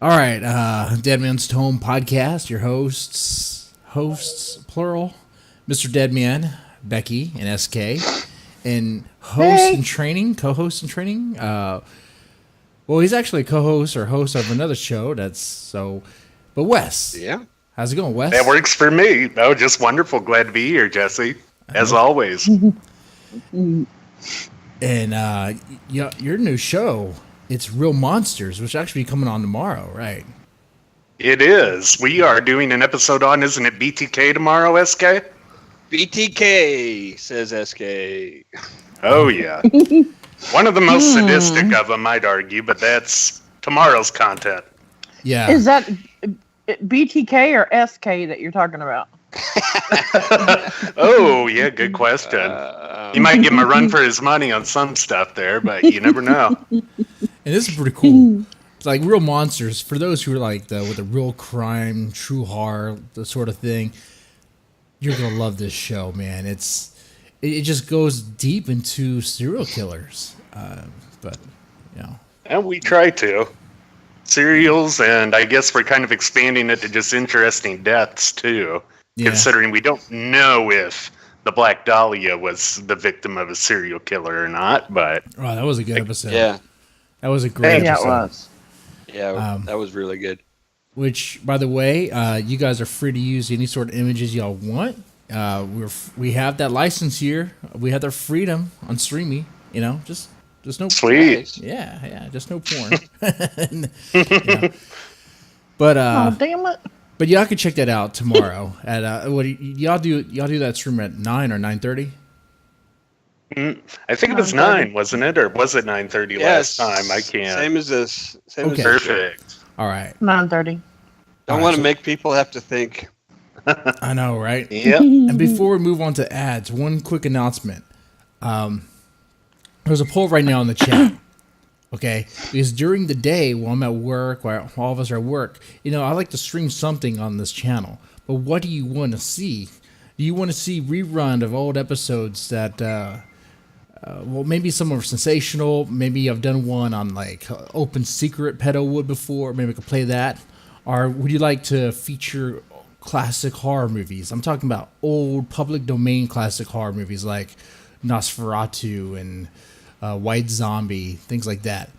All right, Deadman's Tome podcast. Your hosts plural, Mr. Deadman, Becky, and SK, and host Hey. in training, co-host in training. Well, he's actually a co-host or host of another show. But Wes, Yeah. how's it going, That Wes? works for me. Oh, just wonderful. Glad to be here, Jesse. As Nope. always. And your new show, it's Real Monsters, which actually be coming on tomorrow, right? It is. We are doing an episode on, isn't it BTK tomorrow, SK? BTK, says SK. Oh, yeah. One of the most sadistic of them, I'd argue, but that's tomorrow's content. Yeah. Is that BTK or SK that you're talking about? Oh, yeah, good question. He might give him a run for his money on some stuff there, but you never know. And this is pretty cool. It's like Real Monsters, for those who are like with the real crime, true horror, the sort of thing, you're gonna love this show, man. It just goes deep into serial killers. But you know. And we try to. Serials, and I guess we're kind of expanding it to just interesting deaths, too. Yeah. Considering we don't know if the Black Dahlia was the victim of a serial killer or not, but Oh, that was a good episode. Yeah. That was a great Yeah, it episode. was. Yeah, that was really good. Which, by the way, you guys are free to use any sort of images y'all want. We have that license here. We have the freedom on streaming. You know, just no. sweet. Nice. Yeah, just no porn. Yeah. But Oh, damn it. but y'all can check that out tomorrow at y'all do that stream at 9 or 9:30? I think it was 9, wasn't it? Or was it 9:30 last time? I can't. Same as this. Same Okay. as this show. Perfect. All right. 9:30. Don't want to make people have to think. I know, right? Yep. And before we move on to ads, one quick announcement. There's a poll right now in the chat. Okay, because during the day while I'm at work, while all of us are at work, I like to stream something on this channel. But what do you want to see? Do you want to see rerun of old episodes that, well, maybe some are sensational. Maybe I've done one on like Open Secret Pedalwood before. Maybe I could play that. Or would you like to feature classic horror movies? I'm talking about old public domain classic horror movies like Nosferatu and White Zombie, things like that,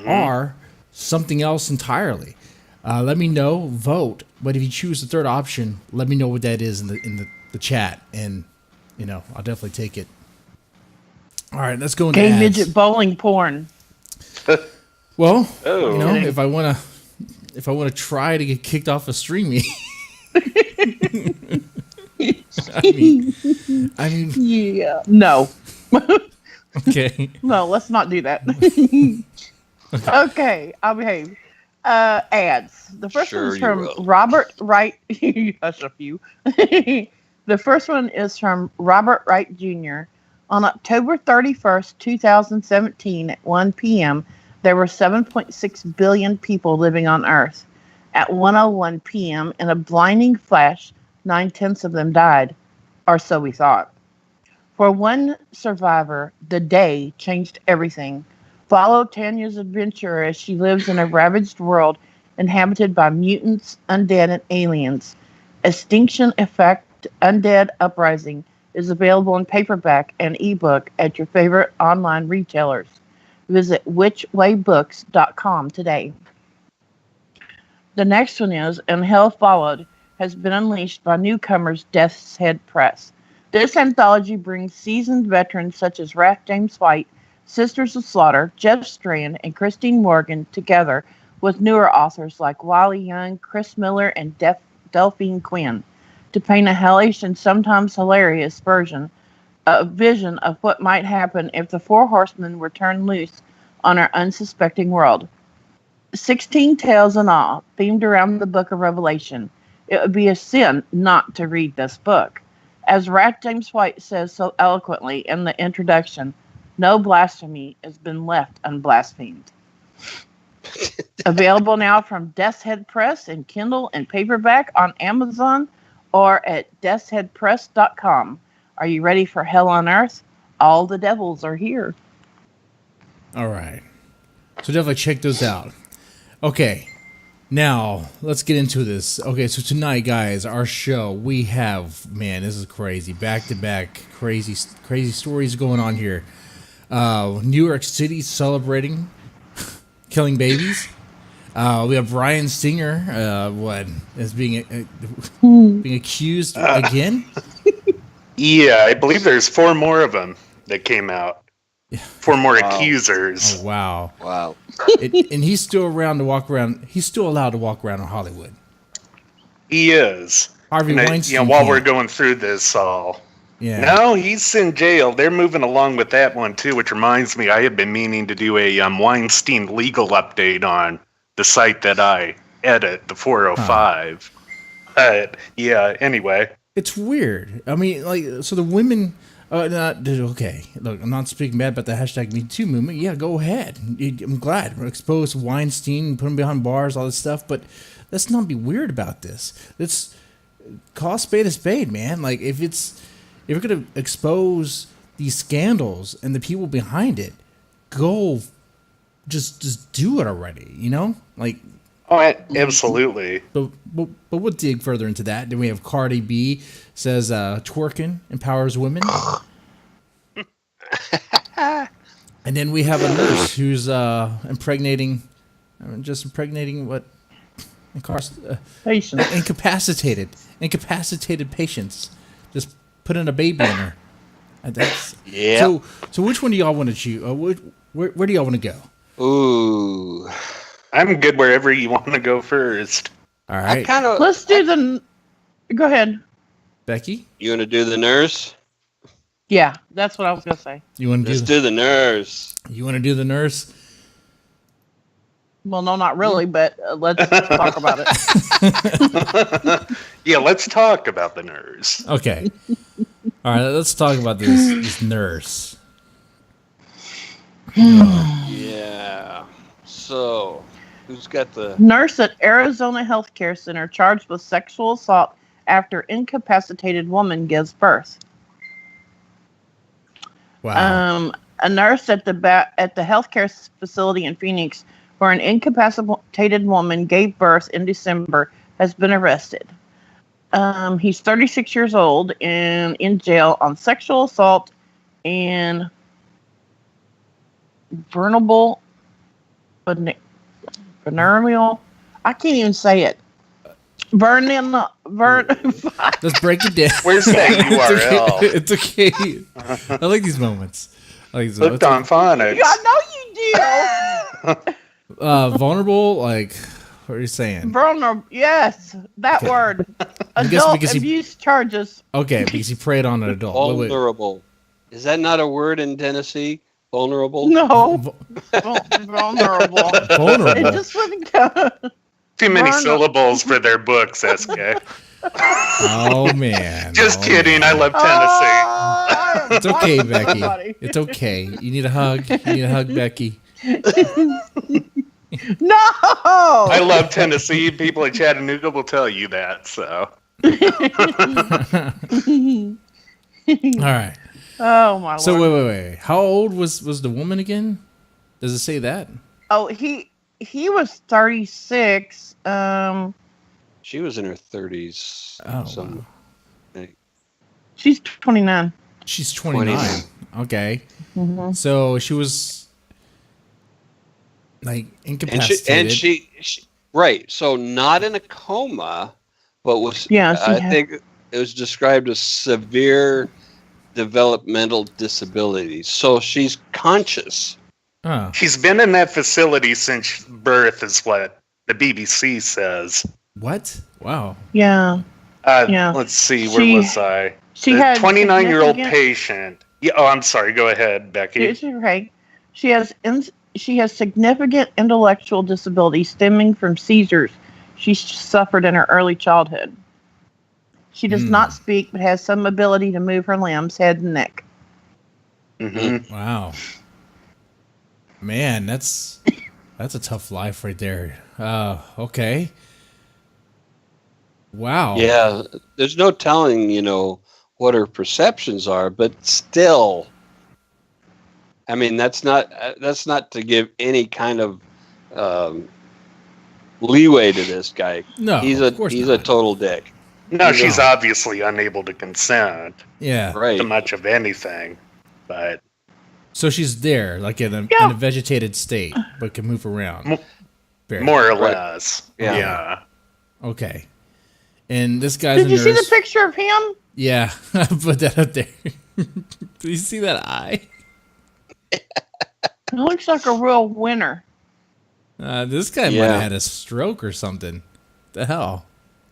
or something else entirely. Let me know, vote. But if you choose the third option, let me know what that is in the chat, and I'll definitely take it. All right, let's go into Gay ads. midget bowling porn. Well, Oh. if I wanna try to get kicked off of streaming, I mean, Yeah. No. okay. No, let's not do that. Okay, I'll behave. Ads. The first Sure one's you from will. Robert Wright. Hush a few. The first one is from Robert Wright Jr. On October 31st, 2017, at 1 p.m., there were 7.6 billion people living on Earth. At 1:01 p.m., in a blinding flash, 9/10 of them died, or so we thought. For one survivor, the day changed everything. Follow Tanya's adventure as she lives in a ravaged world inhabited by mutants, undead, and aliens. Extinction Effect Undead Uprising is available in paperback and ebook at your favorite online retailers. Visit whichwaybooks.com today. The next one is And Hell Followed has been unleashed by newcomers Death's Head Press. This anthology brings seasoned veterans such as Wrath James White, Sisters of Slaughter, Jeff Strand, and Christine Morgan together with newer authors like Wiley Young, Chris Miller, and Delphine Quinn to paint a hellish and sometimes hilarious vision of what might happen if the Four Horsemen were turned loose on our unsuspecting world. 16 tales in all, themed around the book of Revelation. It would be a sin not to read this book. As Wrath James White says so eloquently in the introduction, no blasphemy has been left unblasphemed. Available now from Death's Head Press in Kindle and paperback on Amazon or at deathsheadpress.com. Are you ready for hell on earth? All the devils are here. All right. So definitely check those out. Okay. Now, let's get into this. Okay, so tonight, guys, our show, we have, man, this is crazy. Back to back, crazy stories going on here. New York City celebrating killing babies. We have Bryan Singer, as being accused again? Yeah, I believe there's 4 more of them that came out. 4 more accusers. Oh, wow. Wow. And he's still around to walk around. He's still allowed to walk around in Hollywood. He is. Harvey Weinstein. While we're going through this all. Yeah. No, he's in jail. They're moving along with that one, too, which reminds me, I have been meaning to do a Weinstein legal update on the site that I edit, the 405. Yeah, anyway. It's weird. I mean, like, so the women... okay, look, I'm not speaking bad about the hashtag #MeToo movement. Yeah, go ahead. I'm glad. We're exposed Weinstein, put him behind bars, all this stuff, but let's not be weird about this. Let's call a spade, man. Like, if you're going to expose these scandals and the people behind it, go just do it already, you know? Like... Oh, absolutely. But we'll dig further into that. Then we have Cardi B says twerking empowers women. And then we have a nurse who's impregnating what? Patients. Incapacitated patients. Just putting a baby in her. And that's, Yeah. So which one do y'all want to choose? Where do y'all want to go? Ooh. I'm good wherever you want to go first. All right. Let's do the... Go ahead. Becky? You want to do the nurse? Yeah, that's what I was going to say. You want to Let's do the nurse. You want to do the nurse? Well, no, not really, but let's talk about it. Yeah, let's talk about the nurse. Okay. All right, let's talk about this nurse. Yeah. So, who's got the... Nurse at Arizona Healthcare Center charged with sexual assault after incapacitated woman gives birth. Wow. A nurse at the healthcare facility in Phoenix, where an incapacitated woman gave birth in December, has been arrested. He's 36 years old and in jail on sexual assault and venereal. I can't even say it. Let's break it down. Where's that URL? It's okay. I like these moments. Looked on phonics. Yeah, I know you do. Vulnerable, like, what are you saying? Vulnerable. Yes, that word. Adult abuse charges. Okay, because he preyed on an adult. Vulnerable. Is that not a word in Tennessee? Vulnerable? No. Vulnerable. Vulnerable. It just wouldn't go. Too many syllables for their books, SK. Oh, man. Just kidding. Man. I love Tennessee. It's okay, Becky. It's okay. You need a hug. You need a hug, Becky. No! I love Tennessee. People in Chattanooga will tell you that, so. All right. Oh, my Lord. So, wait. How old was the woman again? Does it say that? Oh, he was 36. She was in her 30s. Oh, wow. She's 29. She's 29. Okay. Mm-hmm. So she was like incapacitated. And she right. So not in a coma, but was I think it was described as severe developmental disabilities. So she's conscious. Oh. She's been in that facility since birth, is what the BBC says. What? Wow. Yeah. Let's see. Where was I? She had 29-year-old patient. Yeah. Oh, I'm sorry. Go ahead, Becky. It's okay. She has significant intellectual disability stemming from seizures she suffered in her early childhood. She does not speak, but has some ability to move her limbs, head, and neck. Mm-hmm. Wow. Man, that's a tough life right there. Okay. Wow. Yeah, there's no telling, what her perceptions are, but still, I mean, that's not to give any kind of leeway to this guy. No, he's of course a not. total dick. No, she's obviously unable to consent Yeah. Right. to much of anything. But So she's there, like in a vegetated state, but can move around. more or less. Yeah. Yeah. Okay. And this guy's Did you see the picture of him? Yeah, I put that up there. Do you see that eye? It looks like a real winner. This guy might have had a stroke or something. The hell?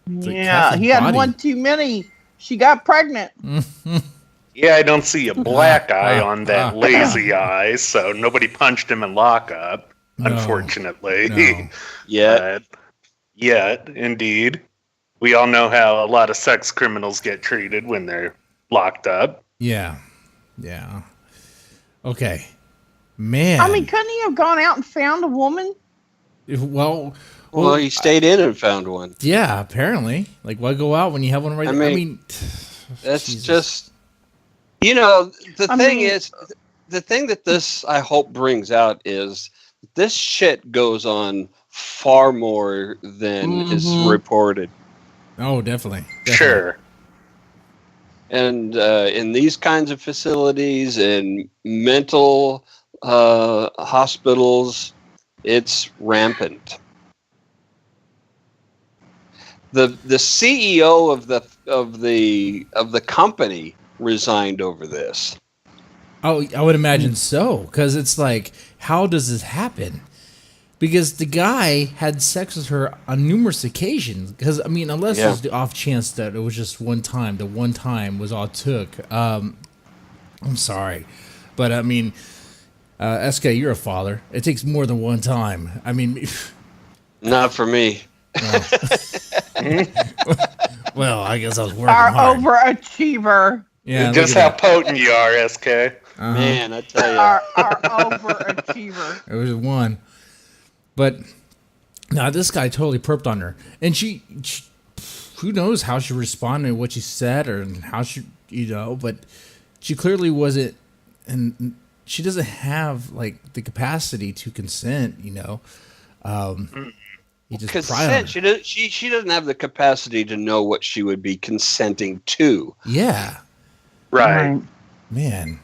Yeah, he had one too many. She got pregnant. Yeah, I don't see a black eye on that lazy eye, so nobody punched him in lockup, unfortunately. No. Yet, indeed. We all know how a lot of sex criminals get treated when they're locked up. Yeah. Yeah. Okay. Man. I mean, couldn't he have gone out and found a woman? Well, he stayed in and found one. Yeah, apparently. Like, why go out when you have one right there? I mean, that's just, the thing that this, I hope, brings out is this shit goes on far more than is reported. Oh, definitely. Sure. And in these kinds of facilities, in mental hospitals, it's rampant. The CEO of the company resigned over this. Oh, I would imagine so, because it's like, how does this happen? Because the guy had sex with her on numerous occasions. Because, I mean, unless it's the off chance that it was just one time, the one time was all it took. I'm sorry. But, I mean, SK, you're a father. It takes more than one time. I mean... Not for me. Well, I guess I was working Our hard. overachiever. Yeah, just how potent you are, SK. Man, I tell you. Our overachiever. It was one. But now this guy totally perped on her, and she who knows how she responded, what she said, or how she, but she clearly wasn't, and she doesn't have like the capacity to consent, He just consent. She doesn't have the capacity to know what she would be consenting to. Yeah. Right. Man.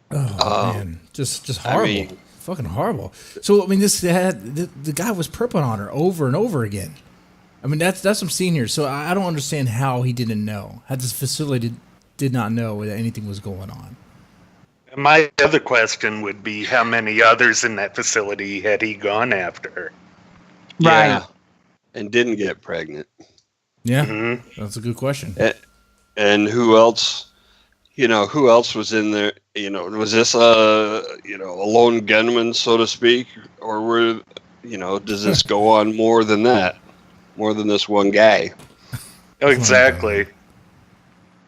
Oh man, just horrible, fucking horrible. So I mean, the guy was perping on her over and over again. I mean, that's what I'm seeing here. So I don't understand how he didn't know. How this facility did not know that anything was going on. My other question would be, how many others in that facility had he gone after? Right. Yeah, and didn't get pregnant. Yeah, that's a good question. And who else? Who else was in there? Was this a lone gunman, so to speak, or does this go on more than that, more than this one guy? Oh, exactly.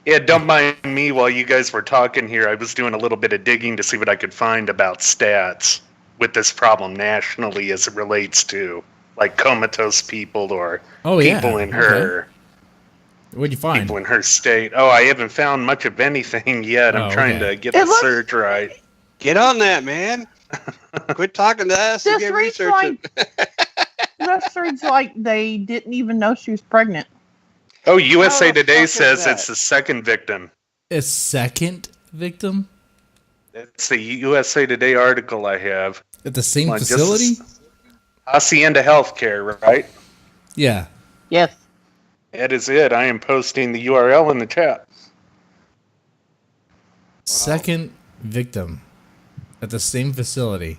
Yeah, don't mind me while you guys were talking here. I was doing a little bit of digging to see what I could find about stats with this problem nationally as it relates to like comatose people or people in her. What'd you find? People in her state. Oh, I haven't found much of anything yet. I'm trying to get the search right. Get on that, man. Quit talking to us and get researching. This reads like they didn't even know she was pregnant. Oh, USA Today says it's the second victim. A second victim? It's the USA Today article I have. At the same facility? Hacienda Healthcare, right? Yeah. Yes. That is it. I am posting the URL in the chat. Second victim at the same facility.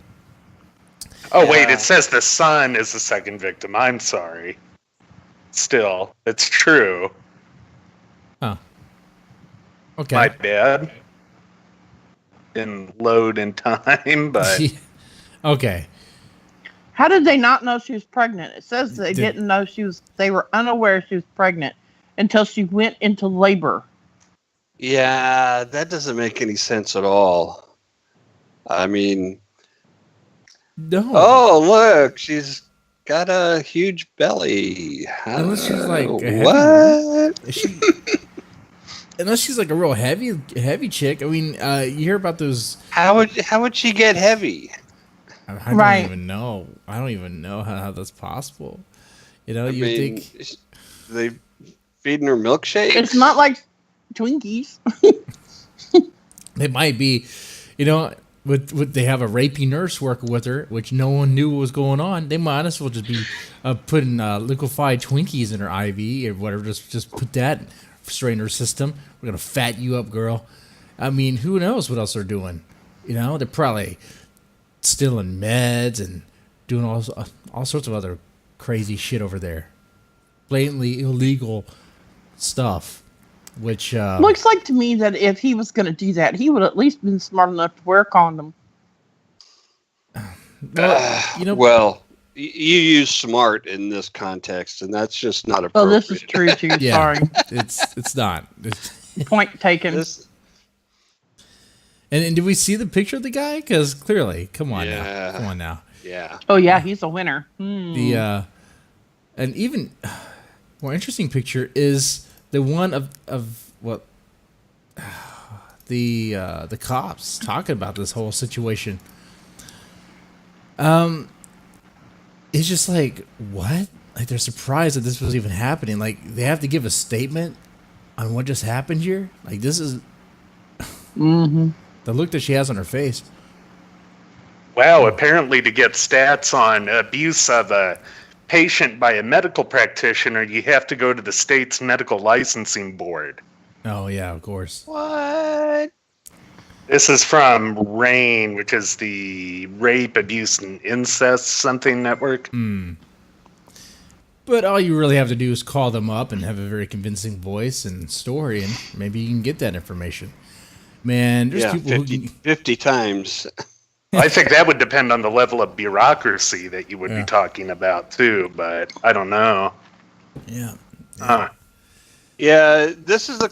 Oh, wait. It says the son is the second victim. I'm sorry. Still, it's true. Oh. Okay. My bad. Didn't load in time, but... Okay. How did they not know she was pregnant? It says they didn't know they were unaware she was pregnant until she went into labor. Yeah, that doesn't make any sense at all. I mean... No. Oh, look, she's got a huge belly. Unless she's like what? Unless she's like a real heavy chick. I mean, you hear about those. How would she get heavy? I don't even know. I don't even know how that's possible. You know, you think they feeding her milkshakes? It's not like Twinkies. They might be, you know, with they have a rapey nurse working with her, which no one knew what was going on. They might as well just be putting liquefied Twinkies in her IV or whatever. Just put that straight in her system. We're gonna fat you up, girl. I mean, who knows what else they're doing? You know, they're probably stealing meds and doing all sorts of other crazy shit over there. Blatantly illegal stuff. Which looks like to me that if he was going to do that, he would at least been smart enough to wear a condom. Well, you use smart in this context, and that's just not appropriate. Oh, this is true too. Yeah, Sorry, it's not. Point taken. And did we see the picture of the guy? Because clearly, come on now. Yeah. Oh yeah, he's a winner. The and even more interesting picture is the one of what the cops talking about this whole situation. It's just like, what? Like, they're surprised that this was even happening. Like, they have to give a statement on what just happened here. Like, this is the look that she has on her face. Wow, apparently to get stats on abuse of a patient by a medical practitioner, you have to go to the state's medical licensing board. Oh, yeah, of course. What? This is from RAIN, which is the Rape, Abuse, and Incest something network. But all you really have to do is call them up and have a very convincing voice and story, and maybe you can get that information. Man, there's people 50 times. I think that would depend on the level of bureaucracy that you would be talking about too, but I don't know. Yeah. Yeah, this is the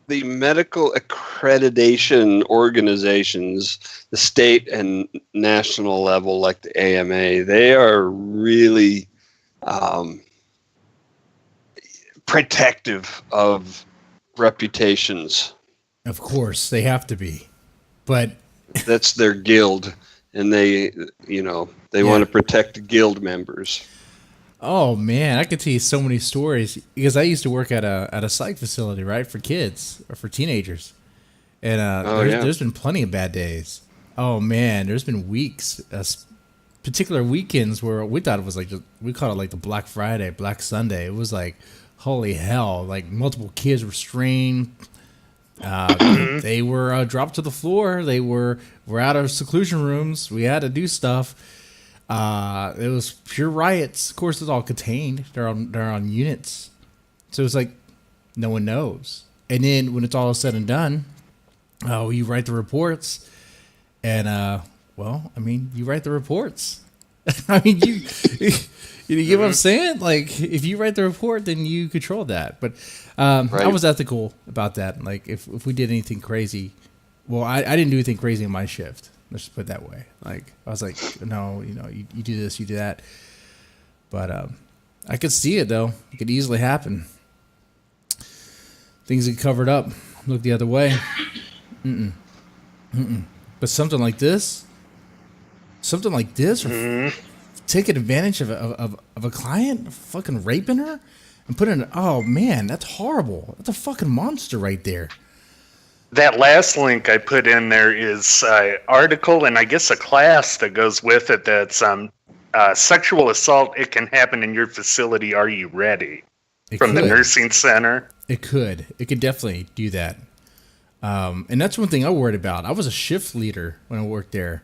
medical accreditation organizations, the state and national level, like the AMA. They are really protective of reputations. Of course, they have to be. But that's their guild, and they want to protect the guild members. Oh man, I could tell you so many stories because I used to work at a psych facility, right, for kids or for teenagers, and there's been plenty of bad days. Oh man, there's been weeks, particular weekends where we thought it was like we called it like the Black Friday, Black Sunday. It was like holy hell, like multiple kids were strained. They were dropped to the floor. They were out of seclusion rooms. We had to do stuff. It was pure riots. Of course, it's all contained. They're on units, so it's like no one knows. And then when it's all said and done, you write the reports, and you write the reports. I mean, you get what I'm saying? Like, if you write the report, then you control that. But I was ethical about that. Like, if we did anything crazy, well, I didn't do anything crazy in my shift. Let's just put it that way. Like, I was like, no, you do this, you do that. But I could see it, though. It could easily happen. Things get covered up. Look the other way. But something like this, or taking advantage of a client, fucking raping her, and putting, oh man, that's horrible. That's a fucking monster right there. That last link I put in there is an article and I guess a class that goes with it that's sexual assault. It can happen in your facility. Are you ready? From the nursing center. It could definitely do that. And that's one thing I worried about. I was a shift leader when I worked there.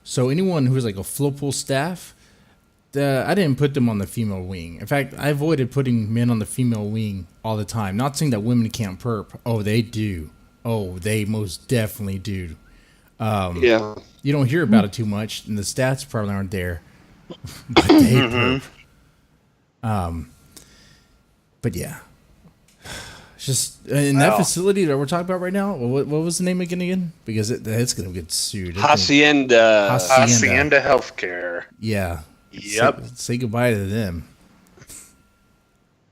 So anyone who was like a flow pool staff, I didn't put them on the female wing. In fact, I avoided putting men on the female wing all the time. Not saying that women can't perp. Oh, they do. Oh, they most definitely do. Yeah. You don't hear about it too much, and the stats probably aren't there. But they perp. But yeah. It's just in that facility that we're talking about right now. What was the name again? Because it's going to get sued. Hacienda Healthcare. Yeah. Yep. Say goodbye to them.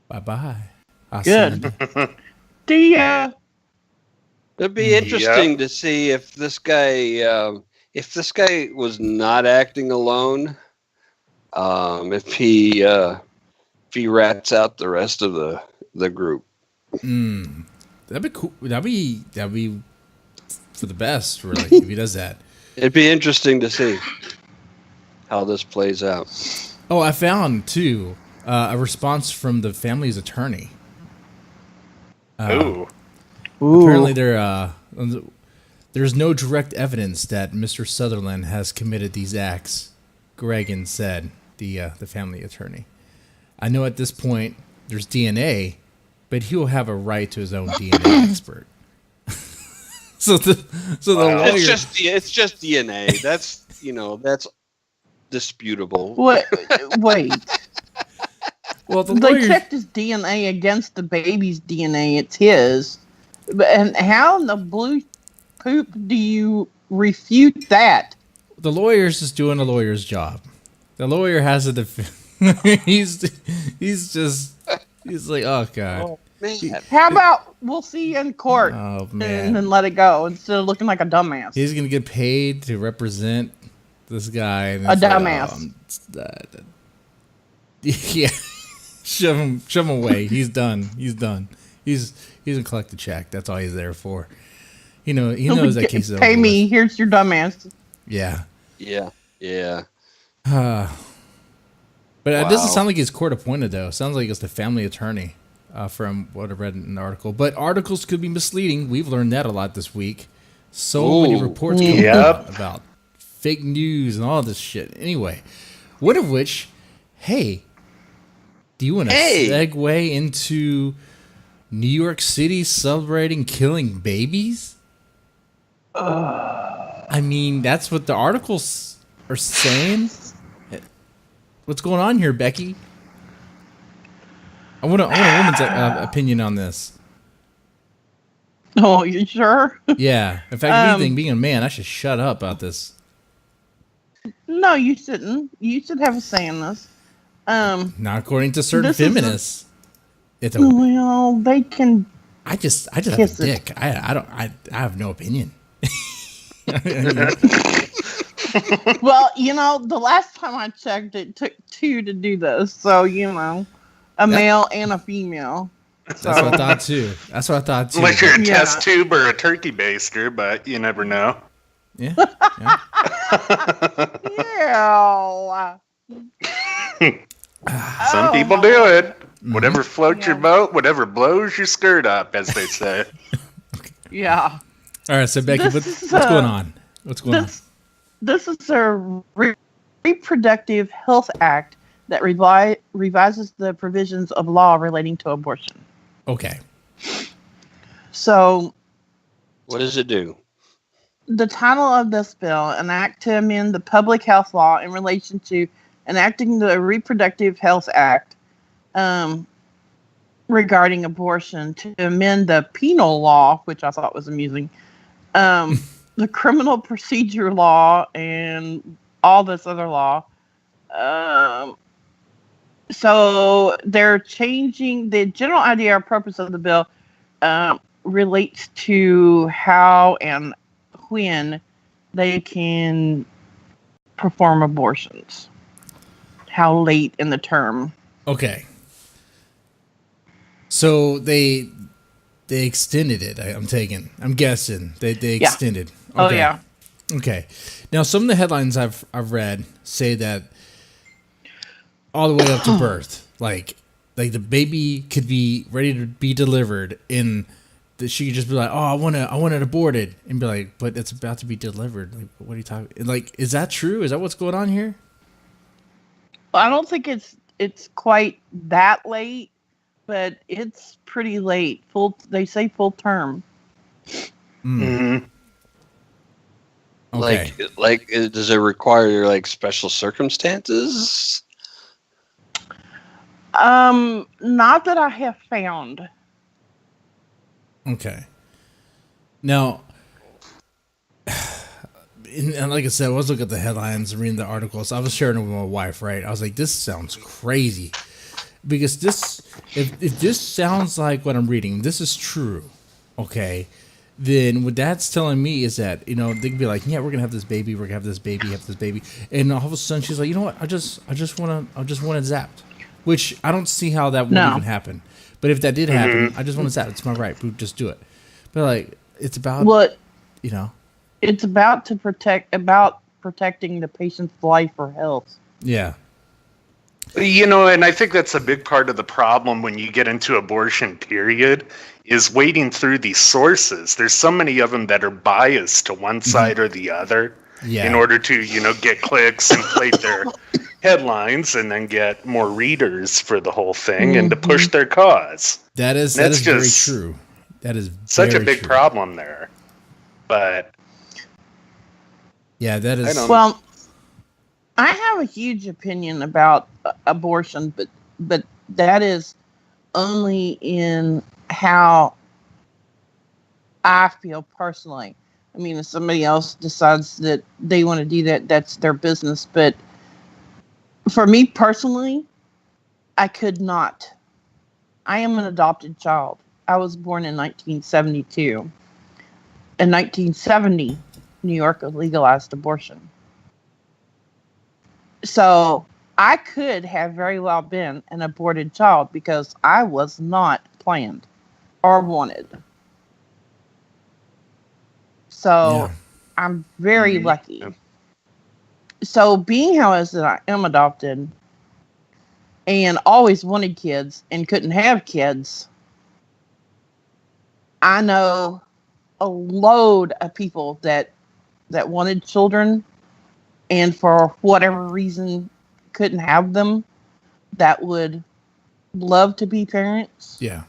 Bye-bye. Good. See ya. It'd be interesting to see if this guy was not acting alone, if he rats out the rest of the group. That'd be cool. That'd be for the best, really, if he does that. It'd be interesting to see how this plays out. Oh, I found too a response from the family's attorney. Apparently, there's no direct evidence that Mr. Sutherland has committed these acts. Gregan said, the family attorney. I know at this point there's DNA, but he'll have a right to his own DNA expert. So the lawyer, it's just DNA. That's that's disputable. Wait. Well, they checked his DNA against the baby's DNA. It's his. And how in the blue poop do you refute that? The lawyer's just doing a lawyer's job. The lawyer has a he's like, oh god. Oh, man. How about we'll see you in court? Oh man. And then let it go instead of looking like a dumbass. He's gonna get paid to represent this guy. And a dumbass. Yeah. Shove him away. He's done. He's gonna collect the check. That's all he's there for. He knows that case is pay over me. with. Here's your dumbass. Yeah. But it doesn't sound like he's court appointed though. It sounds like it's the family attorney, from what I read in an article. But articles could be misleading. We've learned that a lot this week. So many reports coming out about fake news and all this shit. Anyway, one of which, hey, do you want to segue into New York City celebrating killing babies? I mean, that's what the articles are saying. What's going on here, Becky? I want a woman's opinion on this. Oh, you sure? Yeah. In fact, anything, being a man, I should shut up about this. No, you shouldn't. You should have a say in this. Not according to certain feminists. Well, they can. I just have a dick. I have no opinion. Well, the last time I checked, it took two to do this. So, a male and a female. So. That's what I thought too. Unless you're a test tube or a turkey baster, but you never know. Yeah. Yeah. Some people do it. Whatever floats your boat, whatever blows your skirt up, as they say. Yeah. All right, so Becky, what's going on? What's going on? This is a Reproductive Health Act that revises the provisions of law relating to abortion. Okay. So, what does it do? The title of this bill, an act to amend the public health law in relation to enacting the Reproductive Health Act regarding abortion, to amend the penal law, which I thought was amusing, the criminal procedure law, and all this other law. So they're changing the general idea or purpose of the bill relates to how and when they can perform abortions. How late in the term. Okay. So they extended it. I'm guessing they extended. Okay. Oh yeah. Okay. Now some of the headlines I've read say that all the way up to birth, like the baby could be ready to be delivered, and that she could just be like, "Oh, I want it aborted," and be like, "But it's about to be delivered. Like, what are you talking? Like, is that true? Is that what's going on here?" I don't think it's quite that late, but it's pretty late. They say full term. Mm. Okay. Like, does it require special circumstances? Not that I have found. Okay. Now, and like I said, I was looking at the headlines and reading the articles. I was sharing it with my wife, right? I was like, this sounds crazy. Because if this sounds like what I'm reading, this is true, okay, then what that's telling me is that, they can be like, yeah, we're gonna have this baby, have this baby, and all of a sudden she's like, you know what, I just want it zapped, which I don't see how that would even happen. But if that did happen, I just want it zapped. It's my right. We just do it. But like, it's about it's about protecting the patient's life or health. Yeah. And I think that's a big part of the problem when you get into abortion, period, is wading through these sources. There's so many of them that are biased to one side or the other in order to, get clicks, inflate their headlines, and then get more readers for the whole thing and to push their cause. That is very true. That is such a big problem there. But yeah, that is. Well, I have a huge opinion about abortion, but that is only in how I feel personally. I mean, if somebody else decides that they want to do that, that's their business. But for me personally, I could not. I am an adopted child. I was born in 1972. In 1970, New York legalized abortion. So I could have very well been an aborted child because I was not planned or wanted. So I'm very lucky. So being how is that I am adopted and always wanted kids and couldn't have kids, I know a load of people that wanted children and for whatever reason couldn't have them, that would love to be parents. Yeah.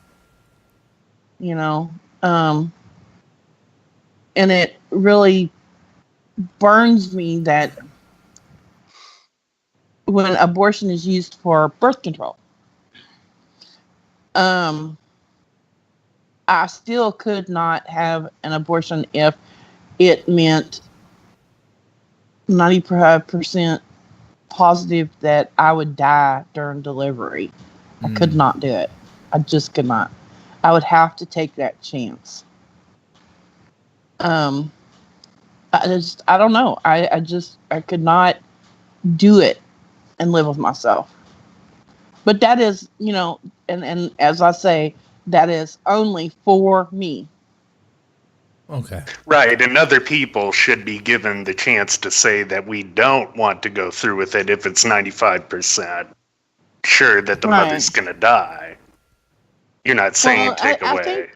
And it really burns me that when abortion is used for birth control, I still could not have an abortion if it meant 95% positive that I would die during delivery. I could not do it. I just could not. I would have to take that chance. I don't know. I could not do it and live with myself. But that is, and as I say, that is only for me. Okay. Right, and other people should be given the chance to say that we don't want to go through with it if it's 95% sure that the mother's going to die. You're not saying take away.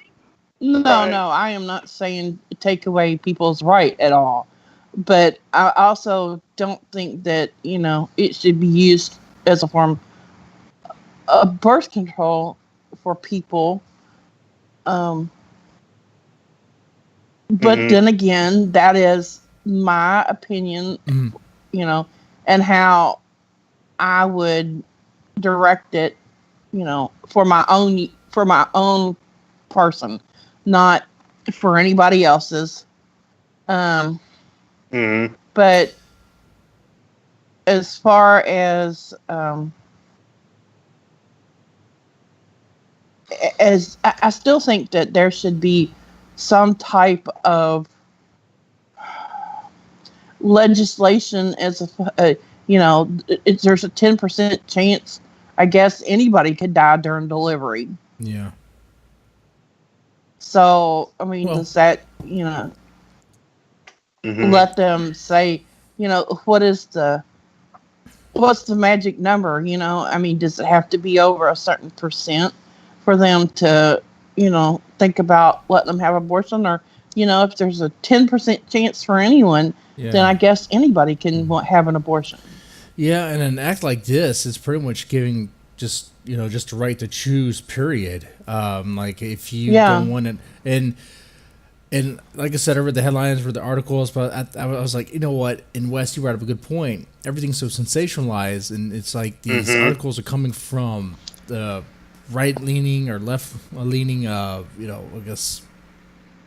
No, I am not saying take away people's right at all. But I also don't think that, it should be used as a form of birth control for people. But then again, that is my opinion, and how I would direct it, for my own person, not for anybody else's. But as far as I still think that there should be some type of legislation as there's a 10% chance, I guess anybody could die during delivery. Yeah. So, I mean, does that, let them say, what's the magic number? I mean, does it have to be over a certain percent for them to, think about letting them have abortion? Or, if there's a 10% chance for anyone, then I guess anybody can have an abortion. Yeah, and an act like this is pretty much giving just the right to choose, period. Like if you don't want it, and like I said, I read the headlines, read the articles, but I was like, you know what? In West, you brought up a good point. Everything's so sensationalized, and it's like these articles are coming from the right-leaning or left-leaning, I guess,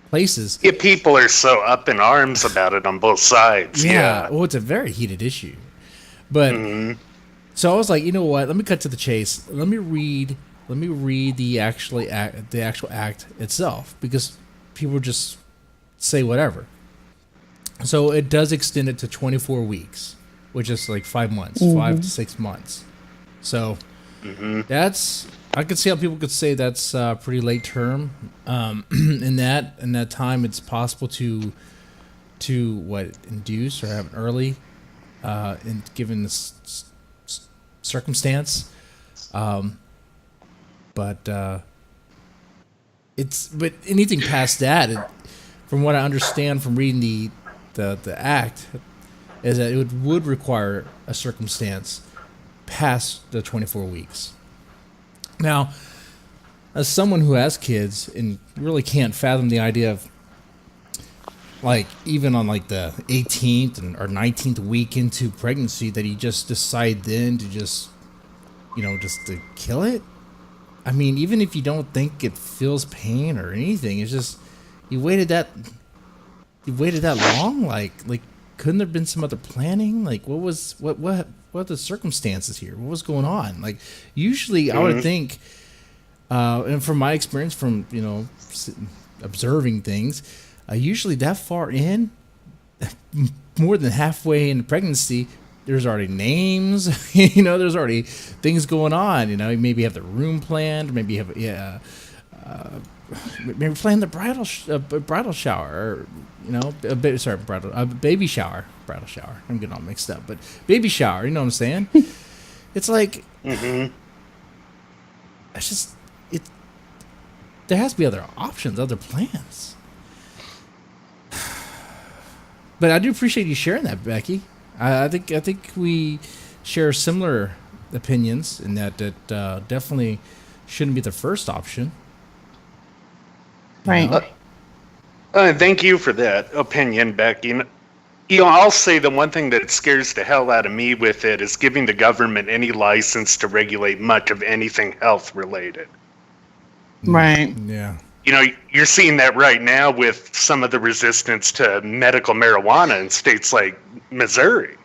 places. Yeah, people are so up in arms about it on both sides. Yeah. Well, it's a very heated issue. But so I was like, you know what? Let me cut to the chase. Let me read the actual act itself, because people just say whatever. So it does extend it to 24 weeks, which is like 5 months, 5 to 6 months. So that's, I could see how people could say that's pretty late term. In that time, it's possible to induce or have an early, in given this circumstance. But anything past that, from what I understand from reading the act, is that it would require a circumstance past the 24 weeks. Now, as someone who has kids and really can't fathom the idea of, like, even on like the 18th or 19th week into pregnancy, that you just decide then to just to kill it. I mean, even if you don't think it feels pain or anything, it's just you waited that long. Like couldn't there have been some other planning? Like what are the circumstances here? What was going on? Like usually I would think, and from my experience from observing things, usually that far in, more than halfway into pregnancy, there's already names, there's already things going on, maybe you have the room planned, maybe you have, maybe plan the bridal shower, or, baby shower, bridal shower. I'm getting all mixed up, but baby shower, you know what I'm saying? It's like, it's just, there has to be other options, other plans. But I do appreciate you sharing that, Becky. I think we share similar opinions in that definitely shouldn't be the first option. Right. Thank you for that opinion, Becky. I'll say the one thing that scares the hell out of me with it is giving the government any license to regulate much of anything health related. Right. Yeah. You're seeing that right now with some of the resistance to medical marijuana in states like Missouri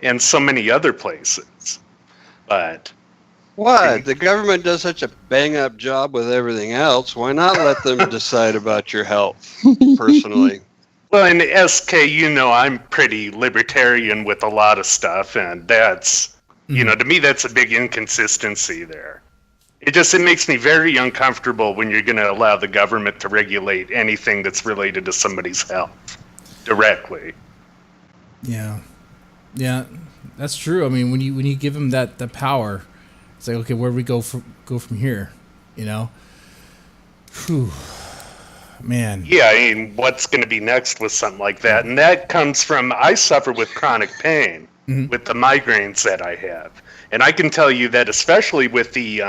and so many other places. But what? The government does such a bang-up job with everything else. Why not let them decide about your health personally? Well, in SK, I'm pretty libertarian with a lot of stuff, and that's, to me, that's a big inconsistency there. It makes me very uncomfortable when you're going to allow the government to regulate anything that's related to somebody's health directly. Yeah, that's true. I mean, when you give them that power, it's like, okay, where do we go from here? Whew. Man. Yeah, I mean, what's going to be next with something like that? And that comes from, I suffer with chronic pain with the migraines that I have. And I can tell you that especially with the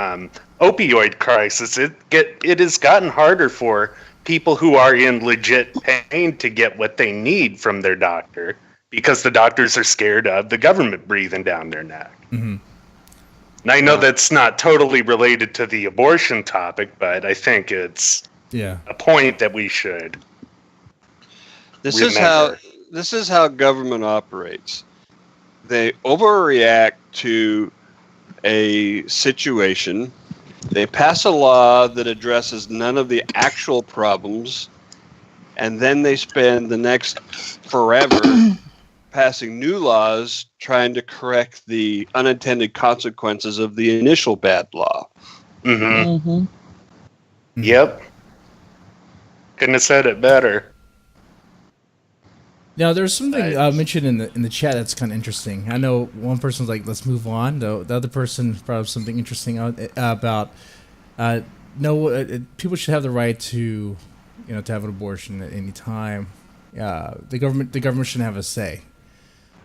opioid crisis, it has gotten harder for people who are in legit pain to get what they need from their doctor because the doctors are scared of the government breathing down their neck. Mm-hmm. And I know that's not totally related to the abortion topic, but I think it's a point that we should remember. This is how government operates. They overreact to a situation. They pass a law that addresses none of the actual problems, and then they spend the next forever passing new laws trying to correct the unintended consequences of the initial bad law. Mm-hmm. Mm-hmm. Yep. Couldn't have said it better. Now, there's something mentioned in the chat that's kind of interesting. I know one person's like, let's move on. The other person brought up something interesting about people should have the right to have an abortion at any time. The government shouldn't have a say.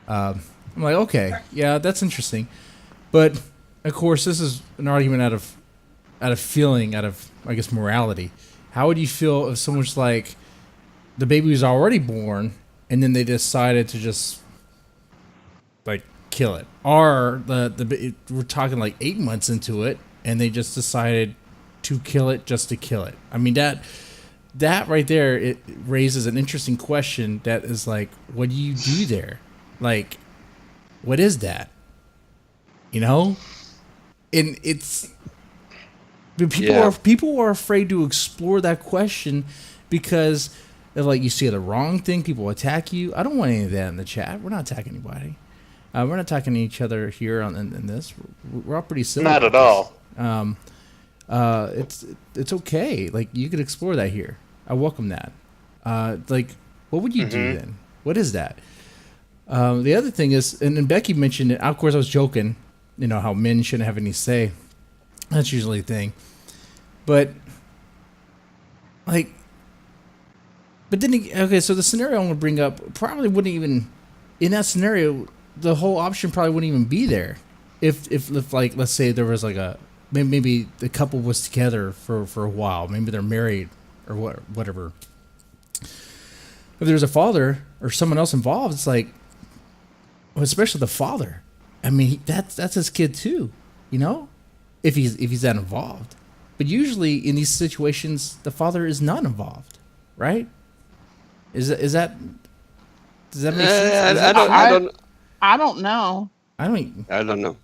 I'm like, okay, yeah, that's interesting, but of course, this is an argument out of feeling, out of, I guess, morality. How would you feel if someone's like, the baby was already born, and then they decided to just like kill it, or we're talking like 8 months into it, and they just decided to kill it just to kill it? I mean, that right there, it raises an interesting question. That is like, what do you do there? Like, what is that? And it's people are afraid to explore that question because If, like, you say the wrong thing, people attack you. I don't want any of that in the chat. We're not attacking anybody. We're not attacking each other here in this. We're all pretty civil. Not at all. It's okay. Like, you could explore that here. I welcome that. Like, what would you do then? What is that? The other thing is, and Becky mentioned it. Of course, I was joking. You know how men shouldn't have any say. That's usually a thing. But like, but then okay. So the scenario I'm gonna bring up probably wouldn't even, in that scenario, the whole option probably wouldn't even be there. If like, let's say there was like maybe the couple was together for a while. Maybe they're married or whatever. If there's a father or someone else involved, it's like, well, especially the father. I mean, that's his kid too, you know, if he's that involved. But usually in these situations, the father is not involved, right? Does that make sense? I don't know. I don't know.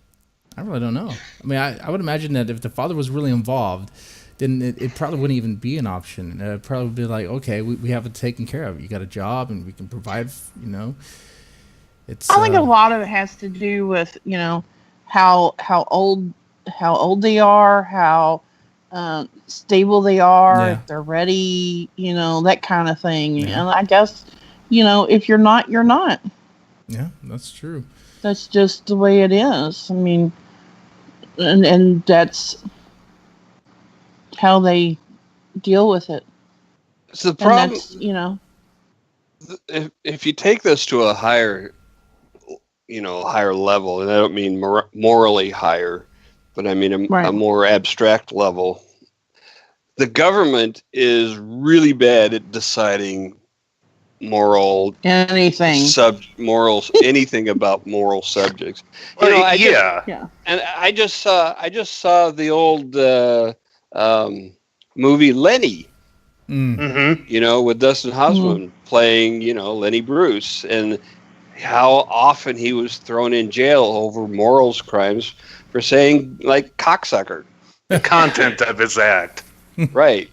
I really don't know. I mean, I would imagine that if the father was really involved, then it probably wouldn't even be an option. It'd probably be like, okay, we have it taken care of. You got a job, and we can provide. You know, I think a lot of it has to do with, you know, how old they are, how stable they are, if they're ready, you know, that kind of thing. Yeah. And I guess, you know, if you're not, you're not. Yeah, that's true. That's just the way it is. I mean, and that's how they deal with it. So the problem, you know, if you take this to a higher level, and I don't mean morally higher, but I mean a more abstract level, the government is really bad at deciding anything about moral subjects. You know, and I just saw the old movie Lenny. Mm-hmm. You know, with Dustin Hoffman playing, you know, Lenny Bruce, and how often he was thrown in jail over morals crimes for saying, like, cocksucker. The content of his act. Right.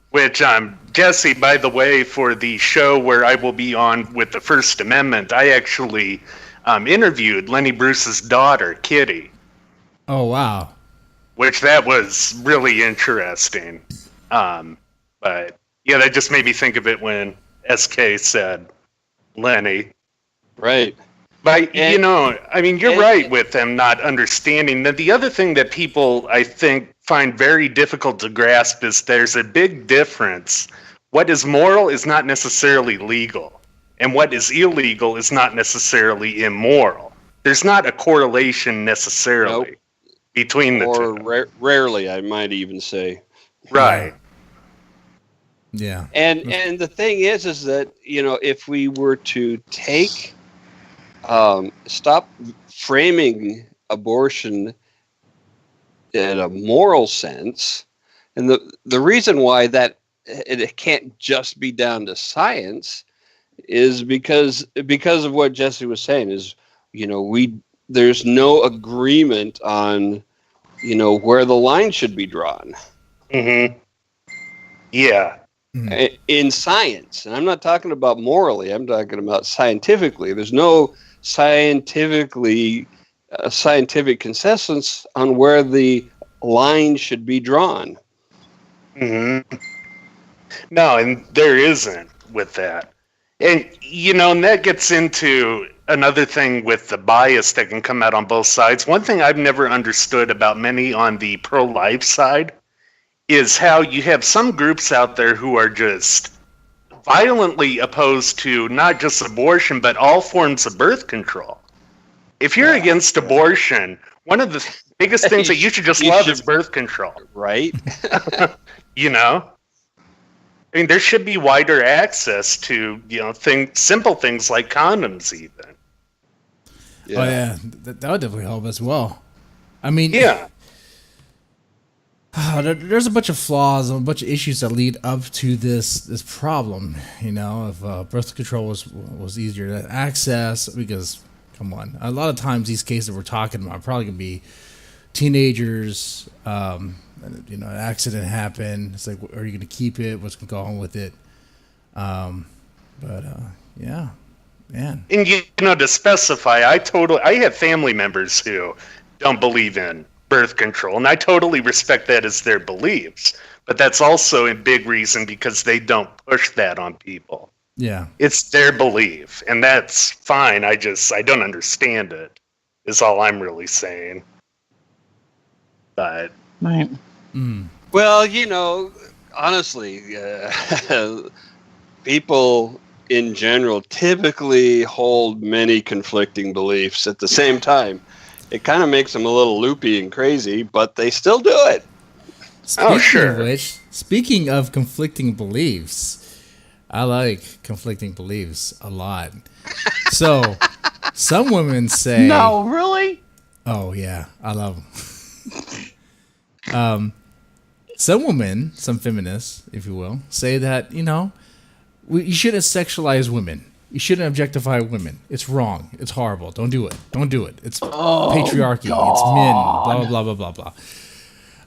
Which, Jesse, by the way, for the show where I will be on with the First Amendment, I actually interviewed Lenny Bruce's daughter, Kitty. Oh, wow. Which that was really interesting. But, yeah, that just made me think of it when SK said Lenny. Right. But, you know, I mean, you're right with them not understanding. That the other thing that people, I think, find very difficult to grasp is there's a big difference. What is moral is not necessarily legal. And what is illegal is not necessarily immoral. There's not a correlation necessarily between the two. Or rarely, I might even say. Right. Yeah. And the thing is that, you know, if we were to take... stop framing abortion in a moral sense, and the reason why that it can't just be down to science is because of what Jesse was saying is, you know, there's no agreement on, you know, where the line should be drawn. Mm-hmm. Yeah. In science, and I'm not talking about morally, I'm talking about scientifically. There's no scientific consensus on where the line should be drawn. Mm-hmm. No, and there isn't with that. And, you know, and that gets into another thing with the bias that can come out on both sides. One thing I've never understood about many on the pro-life side is how you have some groups out there who are just violently opposed to not just abortion, but all forms of birth control. If you're against abortion, one of the biggest things that you should just love is birth control. Right? You know? I mean, there should be wider access to, you know, simple things like condoms even. Yeah. Oh, yeah. That would definitely help as well. I mean... Yeah. There's a bunch of flaws, a bunch of issues that lead up to this problem. You know, if birth control was easier to access, because come on, a lot of times these cases we're talking about are probably gonna be teenagers. You know, an accident happened. It's like, are you gonna keep it? What's gonna go on with it? But yeah, man. And to specify, I have family members who don't believe in birth control, and I totally respect that as their beliefs. But that's also a big reason because they don't push that on people. Yeah. It's their belief, and that's fine. I don't understand it, is all I'm really saying. But Right. Well, honestly, people in general typically hold many conflicting beliefs at the same time. It kind of makes them a little loopy and crazy, but they still do it. Speaking of conflicting beliefs, I like conflicting beliefs a lot. So, some women say... No, really? Oh, yeah. I love them. Some women, some feminists, if you will, say that, you shouldn't sexualize women. You shouldn't objectify women. It's wrong. It's horrible. Don't do it. Don't do it. It's patriarchy. God. It's men. Blah, blah, blah, blah, blah.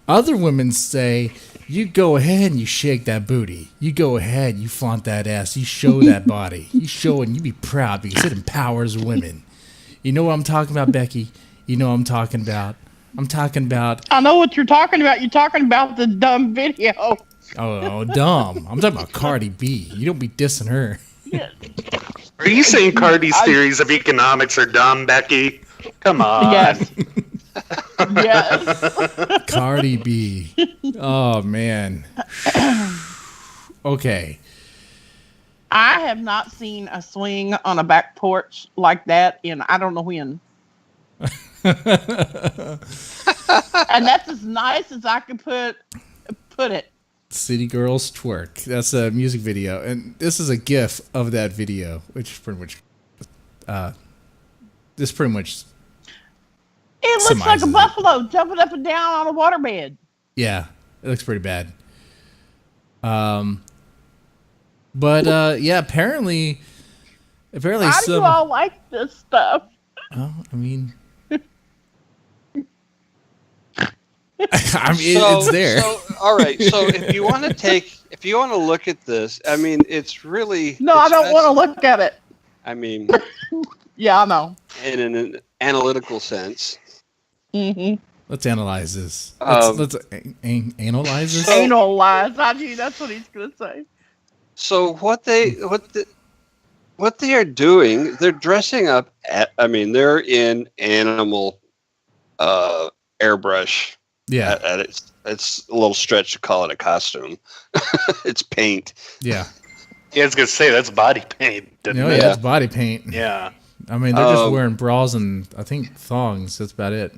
Other women say, you go ahead and you shake that booty. You go ahead, you flaunt that ass. You show that body. You show it and you be proud because it empowers women. You know what I'm talking about, Becky? You know what I'm talking about? I know what you're talking about. You're talking about the dumb video. Oh, dumb. I'm talking about Cardi B. You don't be dissing her. Are you saying Cardi's theories of economics are dumb, Becky? Come on. Yes. Yes. Cardi B. Oh, man. Okay. I have not seen a swing on a back porch like that in I don't know when. And that's as nice as I could put it. City Girls Twerk. That's a music video. And this is a GIF of that video, which is pretty much... this pretty much... It looks like a buffalo jumping up and down on a waterbed. Yeah, it looks pretty bad. But yeah, apparently How do you all like this stuff? Oh, I mean, it's there. So, all right. So if you want to look at this, I mean, it's really. No, I don't want to look at it. I mean. Yeah, I know. In an analytical sense. Mm-hmm. Let's analyze this. Let's analyze this. Analyze. I knew that's what he's gonna say. So what they are doing, they're dressing up. They're in animal airbrush. Yeah, it's a little stretch to call it a costume. It's paint. Yeah. Yeah, I was gonna say that's body paint. Yeah, that's body paint. Yeah. I mean, they're just wearing bras and I think thongs. That's about it.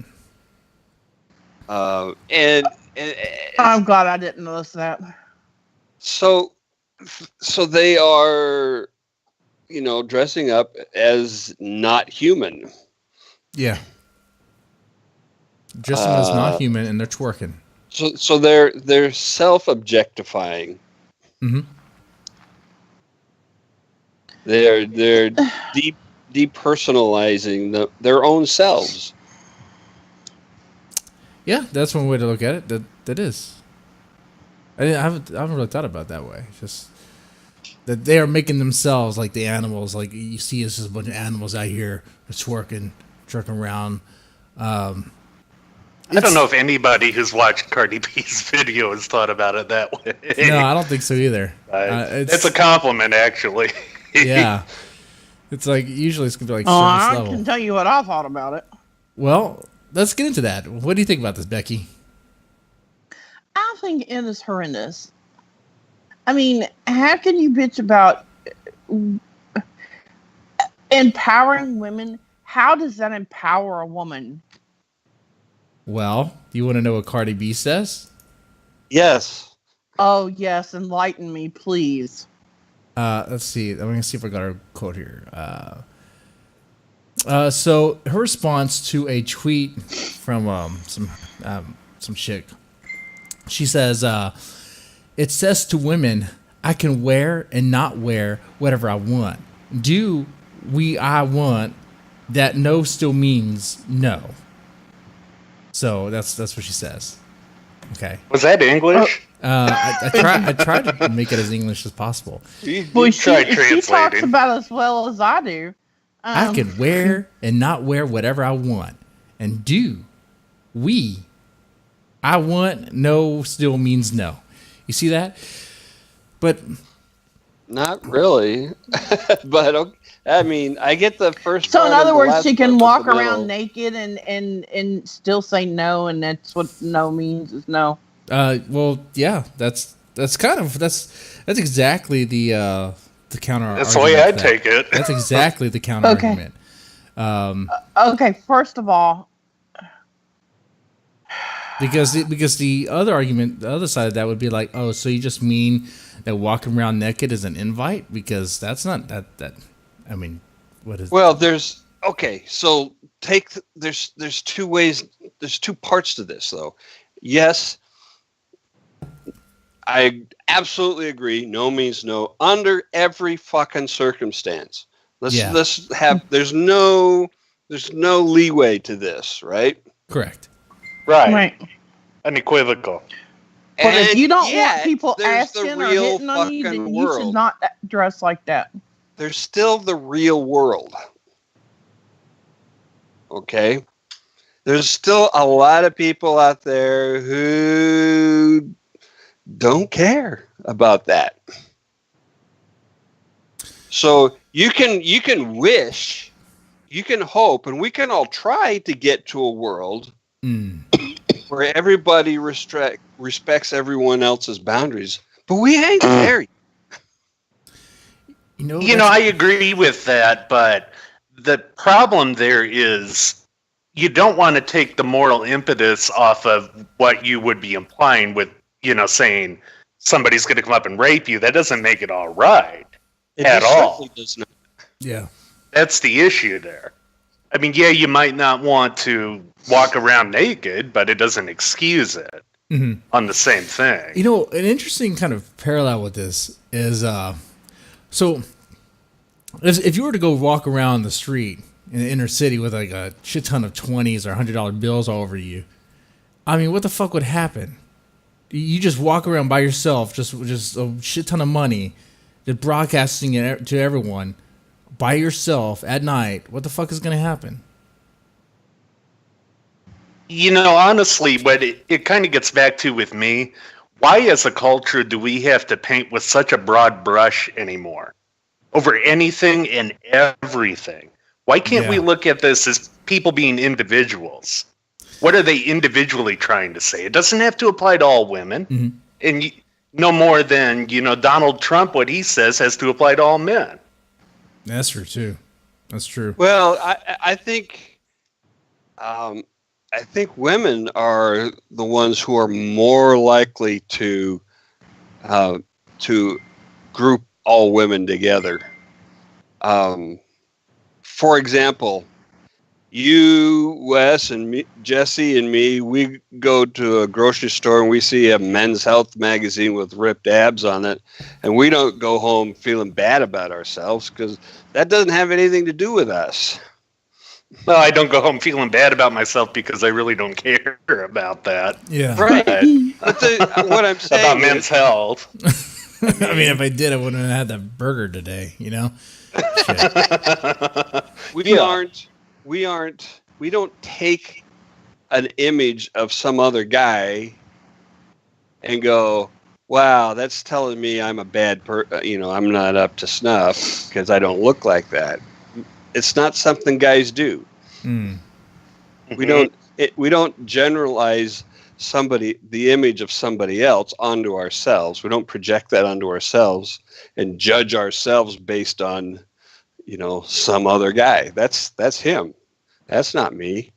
And I'm glad I didn't notice that. So they are, dressing up as not human. Yeah. Dressing as not human, and they're twerking. So they're self-objectifying. Mm-hmm. They're depersonalizing their own selves. Yeah, that's one way to look at it. That is. I haven't really thought about it that way. Just that they are making themselves like the animals. Like you see, this is a bunch of animals out here twerking around. I don't know if anybody who's watched Cardi B's video has thought about it that way. No, I don't think so either. It's a compliment, actually. Yeah. It's like, usually it's going to be like I level. can tell you what I thought about it. Well, let's get into that. What do you think about this, Becky? I think it is horrendous. I mean, how can you bitch about empowering women? How does that empower a woman? Well, do you want to know what Cardi B says? Yes. Oh, yes. Enlighten me, please. Let's see. I'm going to see if I got her quote here. So her response to a tweet from some chick. She says, "It says to women, I can wear and not wear whatever I want. I want. That no still means no." So that's what she says. Okay. Was that English? I tried to make it as English as possible. Well, she talks about as well as I do. I can wear and not wear whatever I want, and do. I want, no still means no. You see that? But not really. But I mean, I get the first. So part in other words, she can walk middle. around naked and still say no, and that's what no means is no. Well, yeah, that's exactly the counter. That's the way I take it. That's exactly the counter argument. Okay, first of all, because the other argument, the other side of that would be like, oh, so you just mean that walking around naked is an invite? Because that's not that. I mean, what is? Well, there's so there's two ways. There's two parts to this, though. Yes, I absolutely agree. No means no under every fucking circumstance. Let's have. There's no leeway to this, right? Correct. Right. Unequivocal. But if you don't want people asking or hitting on you, then you should not dress like that. There's still the real world. Okay? There's still a lot of people out there who don't care about that. So you can wish, you can hope, and we can all try to get to a world where everybody respects everyone else's boundaries, but we ain't there. I agree with that, but the problem there is you don't want to take the moral impetus off of what you would be implying with, saying somebody's going to come up and rape you. That doesn't make it all right at all. Does not. Yeah. That's the issue there. I mean, yeah, you might not want to walk around naked, but it doesn't excuse it on the same thing. An interesting kind of parallel with this is, so if you were to go walk around the street in the inner city with like a shit ton of 20s or $100 bills all over you, I mean, what the fuck would happen? You just walk around by yourself, just a shit ton of money, just broadcasting it to everyone by yourself at night. What the fuck is going to happen? Honestly, what it kind of gets back to with me, why as a culture do we have to paint with such a broad brush anymore over anything and everything? Why can't we look at this as people being individuals? What are they individually trying to say? It doesn't have to apply to all women. And no more than, Donald Trump, what he says has to apply to all men. That's true, too. That's true. Well, I think women are the ones who are more likely to group all women together. For example, you, Wes, and me, Jesse, and me, we go to a grocery store and we see a Men's Health magazine with ripped abs on it, and we don't go home feeling bad about ourselves because that doesn't have anything to do with us. Well, I don't go home feeling bad about myself because I really don't care about that. Yeah. Right. But what I'm saying about men's health. I mean, if I did, I wouldn't have had that burger today, We don't take an image of some other guy and go, wow, that's telling me I'm a bad I'm not up to snuff because I don't look like that. It's not something guys do. We don't generalize the image of somebody else onto ourselves. We don't project that onto ourselves and judge ourselves based on, some other guy. That's him. That's not me.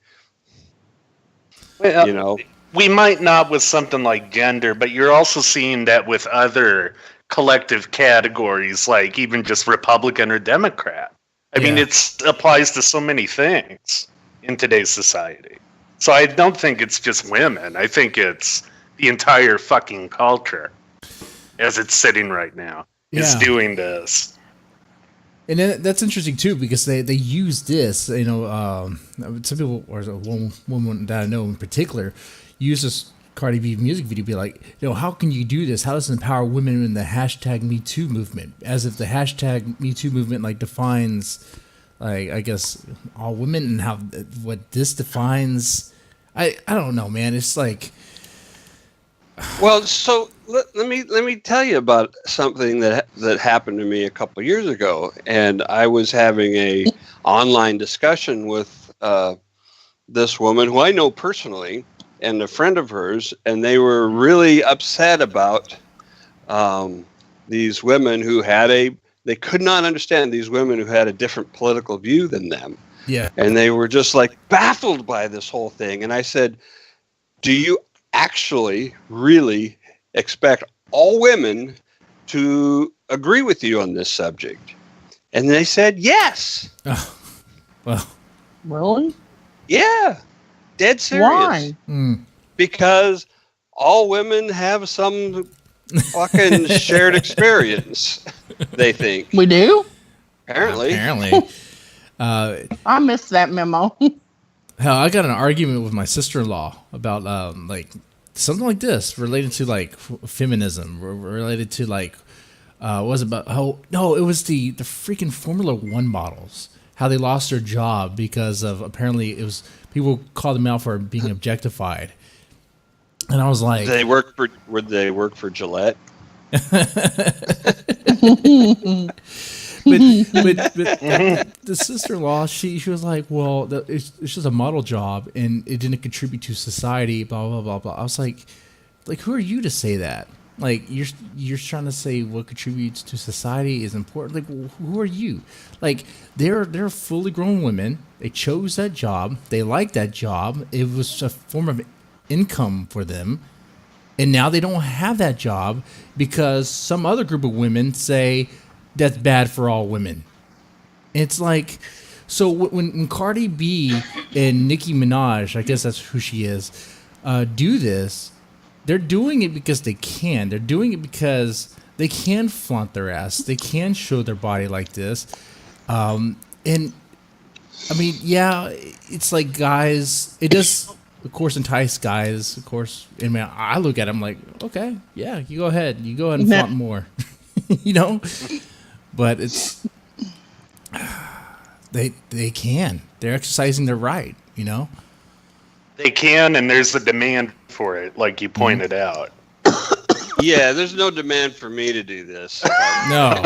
Well, we might not with something like gender, but you're also seeing that with other collective categories, like even just Republican or Democrat. I mean, it applies to so many things in today's society. So I don't think it's just women. I think it's the entire fucking culture as it's sitting right now is doing this. And then that's interesting too, because they use this, some people, or one woman that I know in particular, uses Cardi B music video be like, how can you do this? How does it empower women in the hashtag Me Too movement? As if the hashtag Me Too movement like defines, like, I guess, all women, and how what this defines. I don't know, man. It's like, well, so let me tell you about something that happened to me a couple years ago, and I was having a online discussion with this woman who I know personally, and a friend of hers, and they were really upset about these women who they could not understand these women who had a different political view than them. yeah. And they were just like baffled by this whole thing. And I said, do you actually really expect all women to agree with you on this subject? And they said, yes. Oh, well. Really? Yeah. Dead serious. Why? Because all women have some fucking shared experience, they think. We do? Apparently. I missed that memo. Hell, I got an argument with my sister-in-law about like something like this related to like feminism, related to like what was it about? Oh no, it was the freaking Formula One models. How they lost their job because of, apparently it was, people called them out for being objectified, and I was like, would they work for Gillette? but the sister-in-law, she was like, well, it's just a model job and it didn't contribute to society, blah blah blah blah. I was like who are you to say that? Like, you're trying to say what contributes to society is important. Like, who are you? Like, they're fully grown women. They chose that job. They like that job. It was a form of income for them. And now they don't have that job because some other group of women say that's bad for all women. It's like, so when Cardi B and Nicki Minaj, I guess that's who she is, do this, they're doing it because they can. They're doing it because they can flaunt their ass. They can show their body like this. And I mean, yeah, it's like guys, it does, of course, entice guys, of course. I mean, I look at them like, okay, yeah, you go ahead and flaunt more, but it's, they can. They're exercising their right, They can, and there's the demand for it, like you pointed out. Yeah, there's no demand for me to do this. No.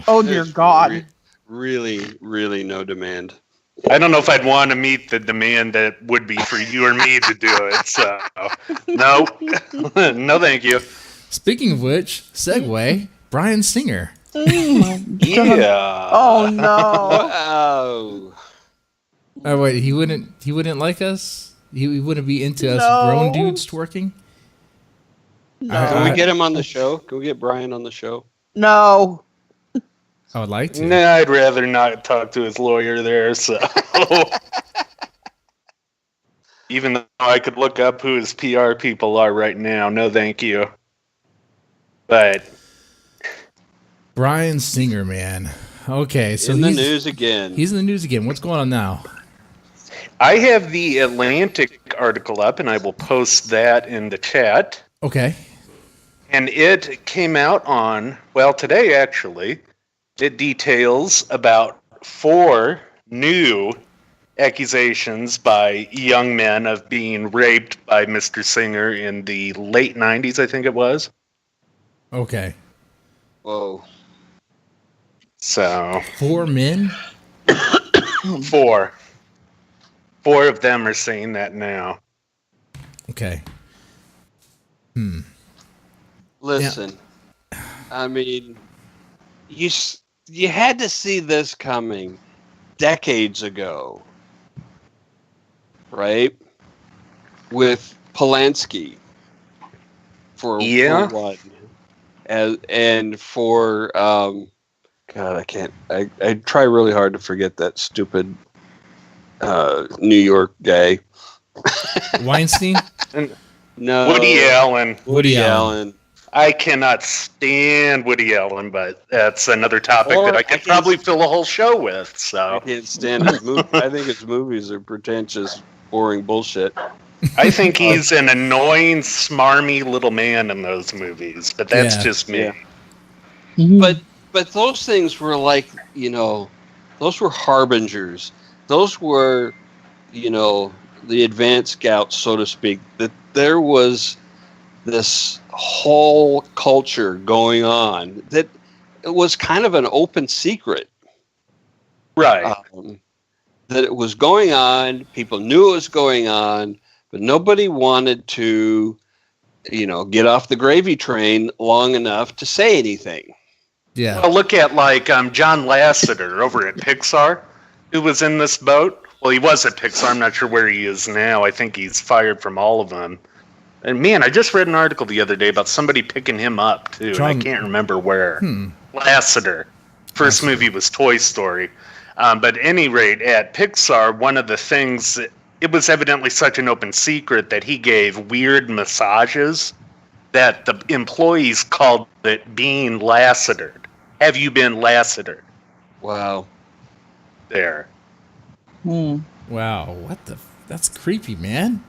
Oh, dear God. Really, really no demand. I don't know if I'd want to meet the demand that would be for you or me to do it. So, no, no, thank you. Speaking of which, segue, Bryan Singer. Yeah. Oh no. Wow. Oh wait, he wouldn't like us. He wouldn't be into us grown dudes twerking. No. Can we get him on the show? Can we get Bryan on the show? No. I would like to. Nah, I'd rather not talk to his lawyer there. So, even though I could look up who his PR people are right now, no, thank you. But Bryan Singer, man. Okay, so in the news again. He's in the news again. What's going on now? I have the Atlantic article up, and I will post that in the chat. Okay. And it came out on, well, today actually. It details about 4 new accusations by young men of being raped by Mr. Singer in the late 90s, I think it was. Okay. Whoa. So 4 men? 4. 4 of them are saying that now. Okay. Listen, yeah. I mean, you had to see this coming decades ago, right? With Polanski for one, and for God, I can't. I try really hard to forget that stupid New York guy. Weinstein? No. Woody Allen. I cannot stand Woody Allen, but that's another topic that I could probably fill a whole show with. So I can't stand his movie. I think his movies are pretentious, boring bullshit. I think he's an annoying, smarmy little man in those movies, but that's just me. Yeah. But those things were like, those were harbingers. Those were, the advanced scouts, so to speak, that there was this whole culture going on that it was kind of an open secret. Right. That it was going on. People knew it was going on, but nobody wanted to, get off the gravy train long enough to say anything. Yeah. Well, look at John Lasseter over at Pixar, who was in this boat. Well, he was at Pixar. I'm not sure where he is now. I think he's fired from all of them. And man, I just read an article the other day about somebody picking him up too. And I can't remember where. Lasseter. First movie was Toy Story. But at any rate, at Pixar, one of the things, it was evidently such an open secret that he gave weird massages that the employees called it being Lassetered. Have you been Lassetered? Wow. There. Wow, that's creepy, man.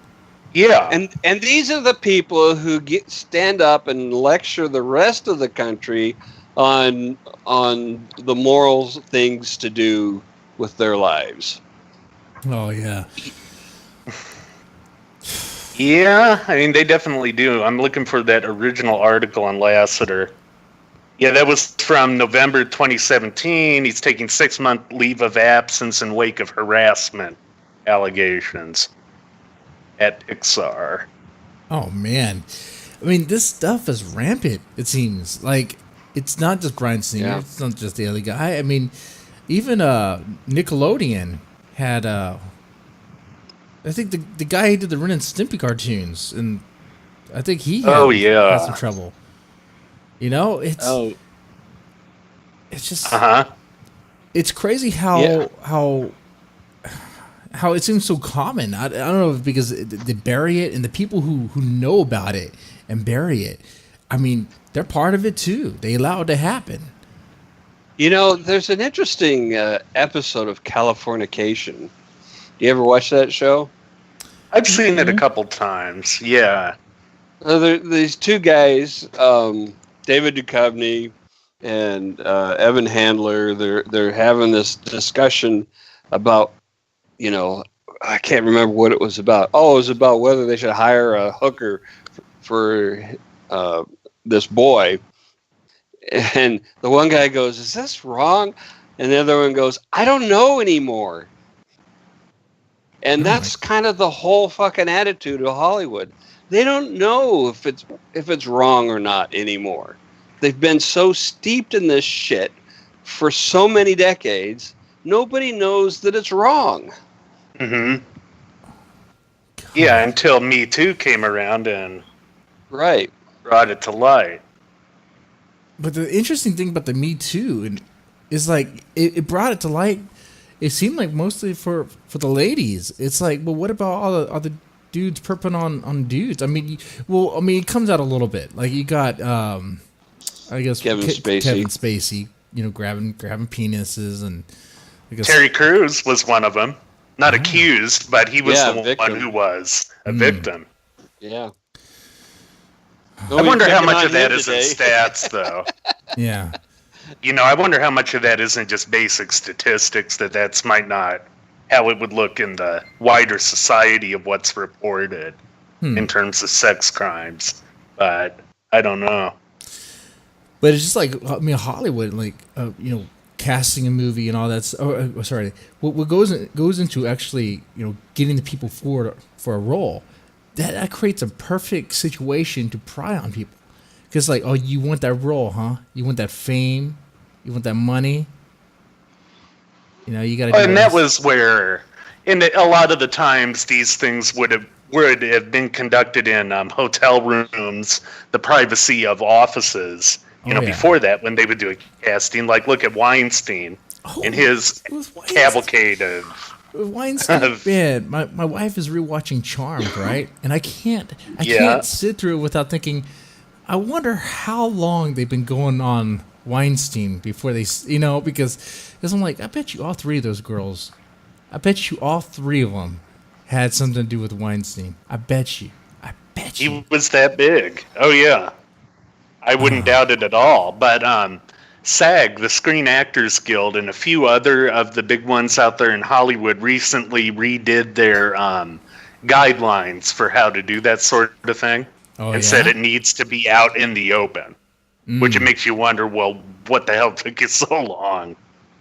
Yeah. And these are the people who stand up and lecture the rest of the country on the moral things to do with their lives. Oh yeah. Yeah, I mean, they definitely do. I'm looking for that original article on Lasseter. Yeah, that was from November 2017. He's taking 6-month leave of absence in wake of harassment allegations at Pixar. Oh man, I mean, this stuff is rampant. It seems like it's not just Bryan Singer. Yeah. It's not just the other guy. I mean, even Nickelodeon had I think the guy who did the Ren and Stimpy cartoons, and I think he had some trouble. It's just it's crazy how it seems so common. I don't know if because they bury it, and the people who know about it and bury it, I mean, they're part of it too. They allow it to happen. There's an interesting episode of Californication. You ever watch that show? I've seen it a couple times. Yeah. These two guys, David Duchovny and Evan Handler, they're having this discussion about, I can't remember what it was about. Oh, it was about whether they should hire a hooker for this boy. And the one guy goes, "Is this wrong?" And the other one goes, "I don't know anymore." And that's kind of the whole fucking attitude of Hollywood. They don't know if it's wrong or not anymore. They've been so steeped in this shit for so many decades, nobody knows that it's wrong. Mm-hmm. Yeah, until Me Too came around and brought it to light. But the interesting thing about the Me Too is like it brought it to light. It seemed like mostly for the ladies. It's like, well, what about all the dudes perping on dudes? I mean, it comes out a little bit. Like you got, I guess Kevin Spacey, grabbing penises, and I guess Terry Crews was one of them. Not accused, but he was the one who was a victim. Yeah. I wonder how much of that is in stats, though. Yeah. I wonder how much of that isn't just basic statistics, that's might not how it would look in the wider society of what's reported in terms of sex crimes. But I don't know. But it's just like, I mean, Hollywood, like, casting a movie and all that. What goes into actually, getting the people for a role, that creates a perfect situation to pry on people. Because like, oh, you want that role, huh? You want that fame, you want that money. You got to. And that was where, a lot of the times, these things would have been conducted in hotel rooms, the privacy of offices. Before that, when they would do a casting, like look at Weinstein and his cavalcade of. Weinstein, man, my wife is rewatching Charmed, right? And I can't sit through it without thinking, I wonder how long they've been going on Weinstein before they, because I'm like, I bet you all three of those girls, all three of them had something to do with Weinstein. I bet you. He was that big. Oh, yeah. I wouldn't doubt it at all. But SAG, the Screen Actors Guild, and a few other of the big ones out there in Hollywood recently redid their guidelines for how to do that sort of thing. And said it needs to be out in the open. Which it makes you wonder, well, what the hell took you so long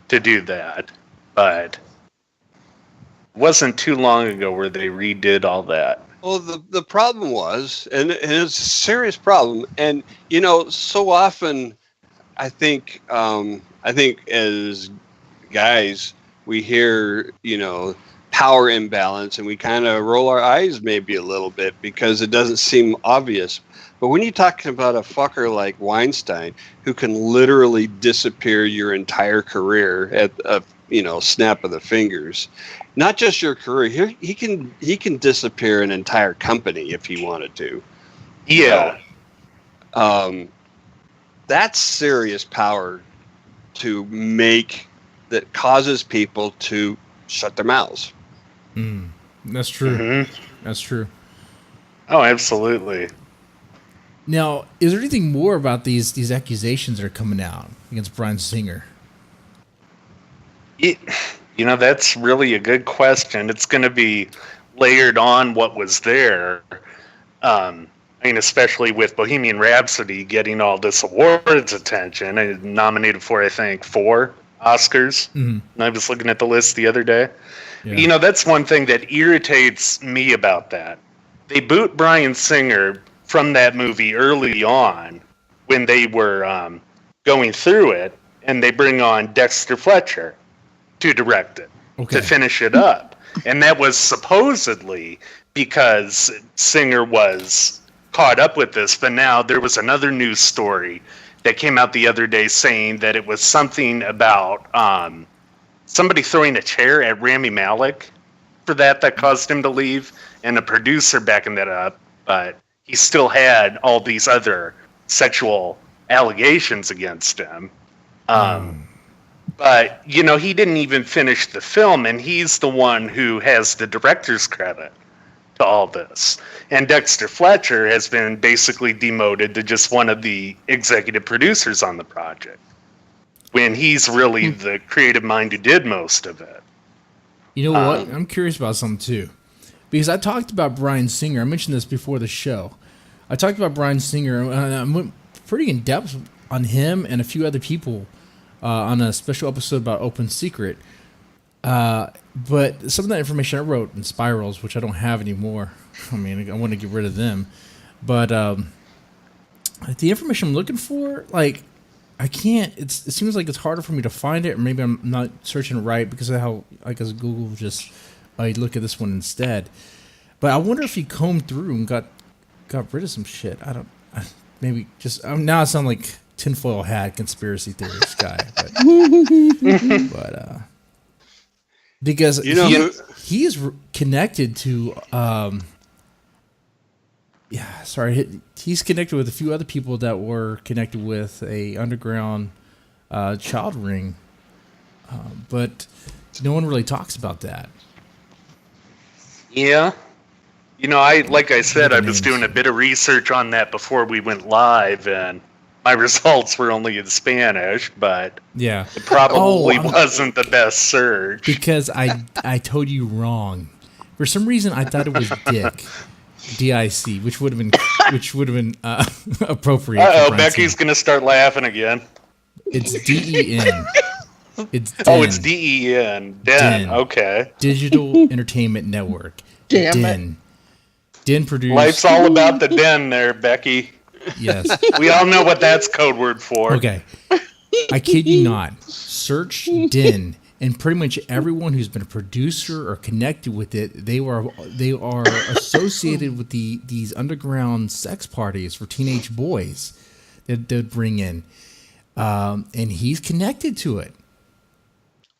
to do that? But it wasn't too long ago where they redid all that. Well, the problem was, and it's a serious problem, and so often, I think as guys we hear power imbalance, and we kind of roll our eyes maybe a little bit because it doesn't seem obvious. But when you're talking about a fucker like Weinstein, who can literally disappear your entire career at a snap of the fingers, not just your career, he can disappear an entire company if he wanted to. Yeah. That's serious power to make that causes people to shut their mouths. That's true. Mm-hmm. That's true. Oh, absolutely. Now, is there anything more about these accusations that are coming out against Bryan Singer? That's really a good question. It's going to be layered on what was there. Especially with Bohemian Rhapsody getting all this awards attention, and nominated for, I think, 4 Oscars. And I was looking at the list the other day. Yeah. That's one thing that irritates me about that. They boot Bryan Singer from that movie early on when they were going through it, and they bring on Dexter Fletcher to direct it, to finish it up. And that was supposedly because Singer was caught up with this, but now there was another news story that came out the other day saying that it was something about somebody throwing a chair at Rami Malek for that caused him to leave, and a producer backing that up, but he still had all these other sexual allegations against him. But, he didn't even finish the film, and he's the one who has the director's credit to all this. And Dexter Fletcher has been basically demoted to just one of the executive producers on the project, when he's really the creative mind who did most of it. You know what? I'm curious about something, too. Because I talked about Bryan Singer. I mentioned this before the show. I talked about Bryan Singer, and I went pretty in depth on him and a few other people on a special episode about Open Secret. But some of that information I wrote in spirals, which I don't have anymore. I want to get rid of them. But the information I'm looking for, I can't. It seems like it's harder for me to find it, or maybe I'm not searching right because of how, Google just I look at this one instead. But I wonder if he combed through and got rid of some shit. Maybe just now I sound like tinfoil hat conspiracy theorist guy, but because he is connected to he's connected with a few other people that were connected with a underground child ring, but no one really talks about that. Yeah. Like I said, I was doing a bit of research on that before we went live, and my results were only in Spanish, but it probably wasn't the best search. Because I told you wrong. For some reason, I thought it was Dick, D-I-C, which would have been appropriate. Uh-oh, Becky's going to start laughing again. It's D-E-N. It's Den. Oh, it's D-E-N. Den. Okay. Digital Entertainment Network. Damn Den. Den produced. Life's all about the den there, Becky. Yes. We all know what that's code word for. Okay. I kid you not. Search Den, and pretty much everyone who's been a producer or connected with it, they are associated with these underground sex parties for teenage boys that they'd bring in. And he's connected to it.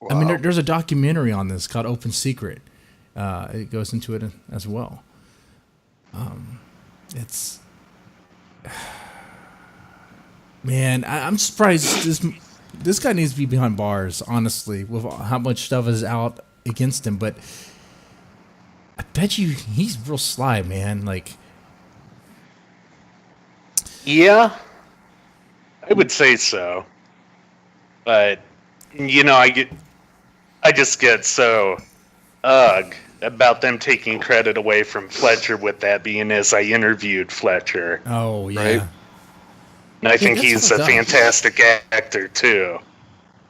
Wow. There's a documentary on this called Open Secret. It goes into it as well. It's... Man, I'm surprised this guy needs to be behind bars, honestly, with how much stuff is out against him. But bet you he's real sly, man. Like, yeah, I would say so. But I just get so about them taking credit away from Fletcher with that being as I interviewed Fletcher. oh yeah. Right. And I think that's he's a fucked up. fantastic actor too.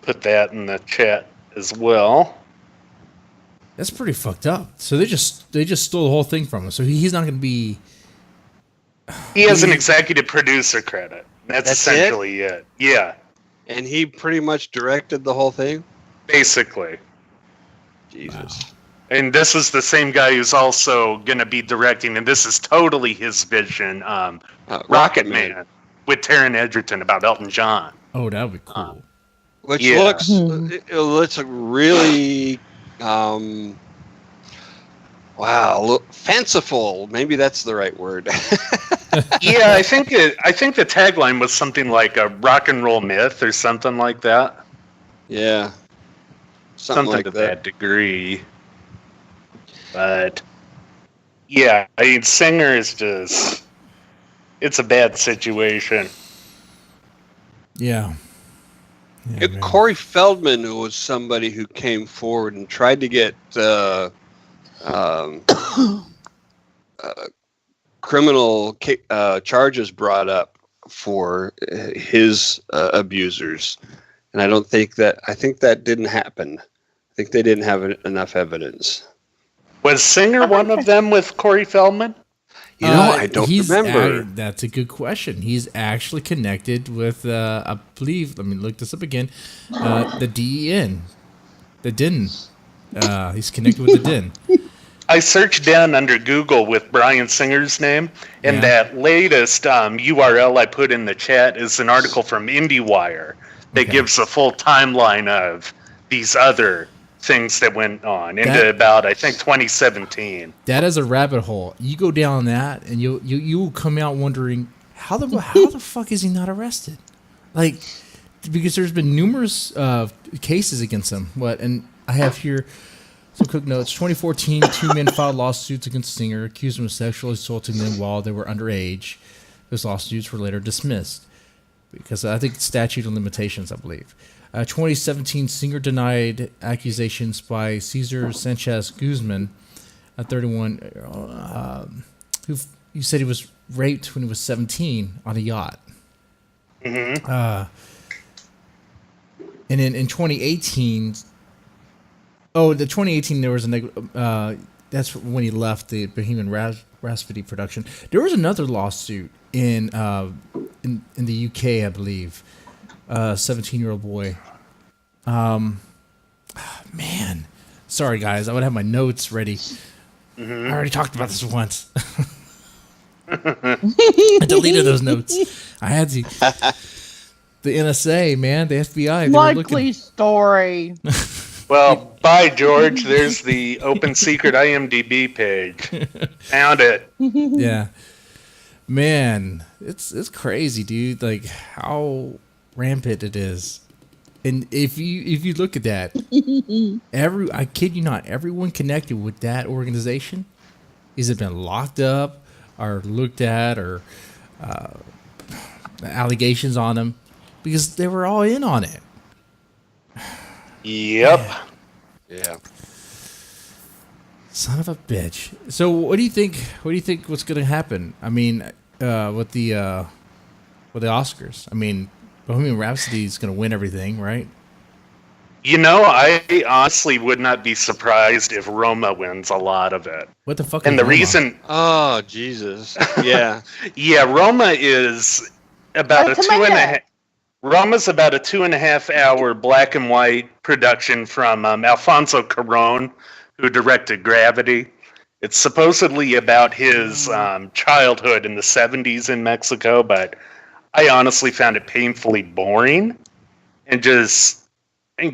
Put that in the chat as well. That's pretty fucked up. So they just stole the whole thing from him. So he's not going to be. He has an executive producer credit. That's essentially it. Yeah, And he pretty much directed the whole thing? basically. Jesus. Wow. And this is the same guy who's also going to be directing, and this is totally his vision, Rocket Man with Taron Egerton about Elton John. Oh, that would be cool. Which Yeah. looks it looks really fanciful. Maybe that's the right word. Yeah, I think the tagline was something like a rock and roll myth or something like that. Yeah. Something like to that degree. But yeah, I mean, Singer is just, it's a bad situation. Yeah. Man. Corey Feldman was somebody who came forward and tried to get criminal charges brought up for his abusers, and I think that didn't happen. I think they didn't have enough evidence. Was Singer one of them with Corey Feldman? I don't remember. That's a good question. He's actually connected with, I believe, let me look this up again, the DEN. The DIN. He's connected with the DIN. I searched down under Google with Bryan Singer's name, and that latest URL I put in the chat is an article from IndieWire that gives a full timeline of these other things that went on into about, I think, 2017. That is a rabbit hole. You go down that, and you will come out wondering how the fuck is he not arrested? Like, because there's been numerous cases against him. And I have here some quick notes. 2014, 2 men filed lawsuits against Singer, accused him of sexually assaulting them while they were underage. Those lawsuits were later dismissed because I think statute of limitations, I believe. 2017, Singer denied accusations by Cesar Sanchez Guzman, a 31, who you said he was raped when he was 17 on a yacht. Mm-hmm. And then in 2018, the 2018 there was that's when he left the Bohemian Rhapsody production. There was another lawsuit in the UK, I believe. 17-year-old boy. Man, sorry guys, I would have my notes ready. I already talked about this once. I deleted those notes. I had to. The NSA, man, the FBI. Likely story. Well, by George, there's the open secret IMDb page. Found it. Yeah, man, it's crazy, dude. Like how rampant it is. And if you look at that, I kid you not, everyone connected with that organization has been locked up or looked at or allegations on them because they were all in on it. Yep. Yeah. Son of a bitch. So what do you think? What do you think? What's going to happen? I mean, with the Oscars. I mean, Bohemian Rhapsody is going to win everything, right? I honestly would not be surprised if Roma wins a lot of it. What the fuck? And the Roma? reason, Oh, Jesus. Yeah. yeah, Roma is about a 2.5. Roma's about a 2.5 hour black and white production from Alfonso Cuarón, who directed Gravity. It's supposedly about his childhood in the 70s in Mexico, but I honestly found it painfully boring and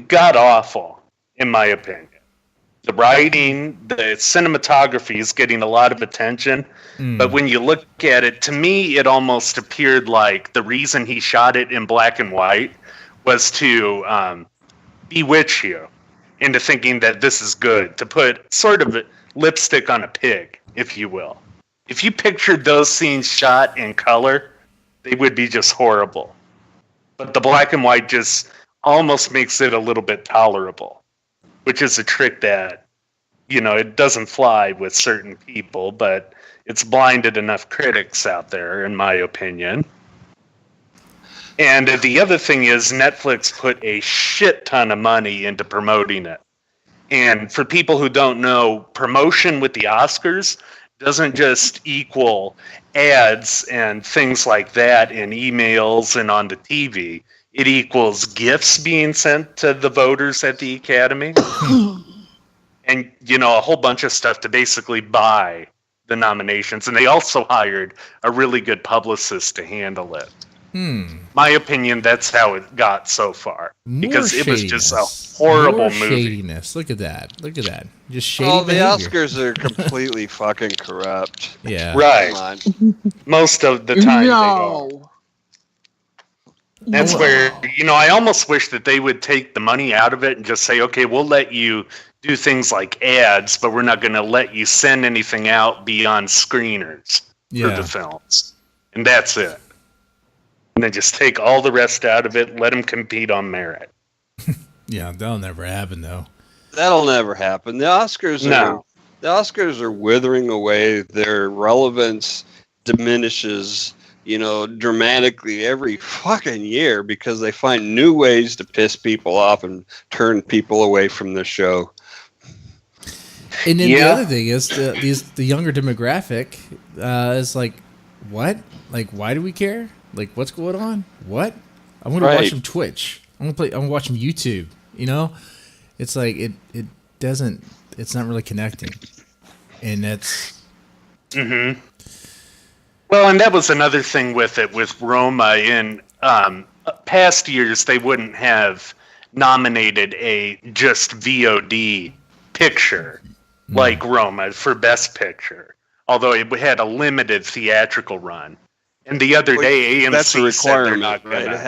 god awful, in my opinion. The writing, the cinematography is getting a lot of attention, but when you look at it, to me, it almost appeared like the reason he shot it in black and white was to bewitch you into thinking that this is good, to put sort of lipstick on a pig, if you will. If you pictured those scenes shot in color, they would be just horrible. But the black and white just almost makes it a little bit tolerable, which is a trick that, it doesn't fly with certain people, but it's blinded enough critics out there, in my opinion. And the other thing is Netflix put a shit ton of money into promoting it. And for people who don't know, promotion with the Oscars doesn't just equal ads and things like that in emails and on the TV. It equals gifts being sent to the voters at the Academy. And, a whole bunch of stuff to basically buy the nominations. And they also hired a really good publicist to handle it. My opinion, that's how it got so far. Because it was just a horrible movie. Shadiness. Look at that. Just shady the behavior. Oscars are completely fucking corrupt. Yeah. Right. Most of the time they are. That's where, I almost wish that they would take the money out of it and just say, okay, we'll let you do things like ads, but we're not going to let you send anything out beyond screeners for the films. And that's it. And then just take all the rest out of it, let them compete on merit. Yeah, that'll never happen, though. That'll never happen. The Oscars are withering away. Their relevance diminishes, dramatically every fucking year because they find new ways to piss people off and turn people away from the show. And then the other thing is the younger demographic is like, what? Like, why do we care? Like, what's going on? What? I'm gonna watch some Twitch. I'm gonna watch some YouTube. It's like it doesn't. It's not really connecting, and that's. Mm-hmm. Well, and that was another thing with it with Roma. In past years, they wouldn't have nominated a just VOD picture like Roma for Best Picture, although it had a limited theatrical run. And the other day, AMC that's a requirement, said they're not gonna. Right? It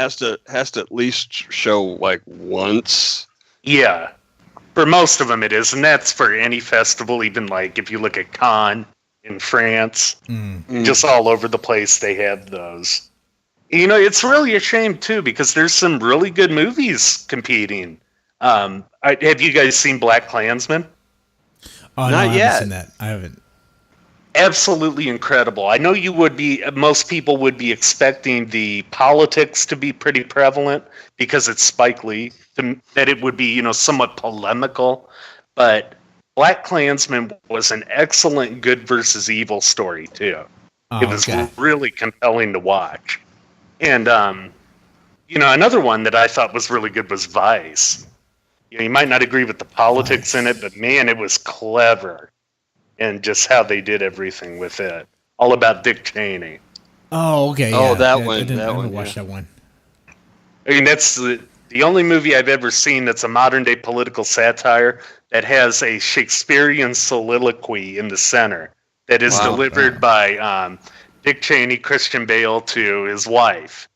has to at least show like once. Yeah, for most of them it is, and that's for any festival. Even like if you look at Cannes in France, just all over the place they have those. It's really a shame too because there's some really good movies competing. Have you guys seen Black Klansman? Oh, not yet. I haven't seen that. I haven't. Absolutely incredible. I know you would be, most people would be expecting the politics to be pretty prevalent because it's Spike Lee, that it would be, somewhat polemical. But Black Klansman was an excellent good versus evil story, too. It was really compelling to watch. And, another one that I thought was really good was Vice. You might not agree with the politics in it, but man, it was clever. And just how they did everything with it. All about Dick Cheney. Oh, okay. Yeah. Oh, that one. I didn't watch that one. I mean, that's the only movie I've ever seen that's a modern-day political satire that has a Shakespearean soliloquy in the center that is delivered by Dick Cheney, Christian Bale, to his wife,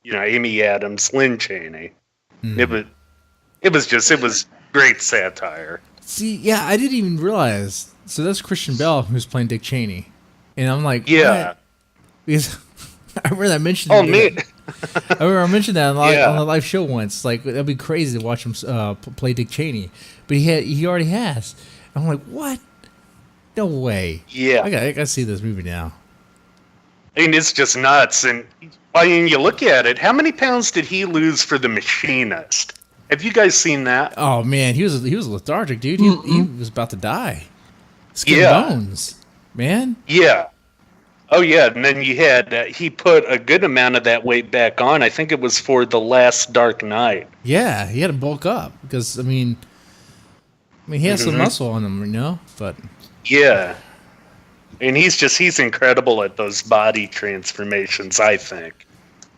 Amy Adams, Lynn Cheney. It was great satire. See, yeah, I didn't even realize. So that's Christian Bale who's playing Dick Cheney, and I'm like, what? Because I remember I mentioned. Oh man! I remember I mentioned that on the live show once. Like that'd be crazy to watch him play Dick Cheney, but he already has. I'm like, what? No way. Yeah, I gotta see this movie now. I mean, it's just nuts. And I mean, you look at it. How many pounds did he lose for The Machinist? Have you guys seen that? Oh man, he was lethargic, dude. He was about to die. Skin bones, man. Yeah. Oh yeah, and then you had he put a good amount of that weight back on. I think it was for The Last Dark Knight. Yeah, he had to bulk up because I mean he has some muscle on him, but yeah. And he's incredible at those body transformations, I think.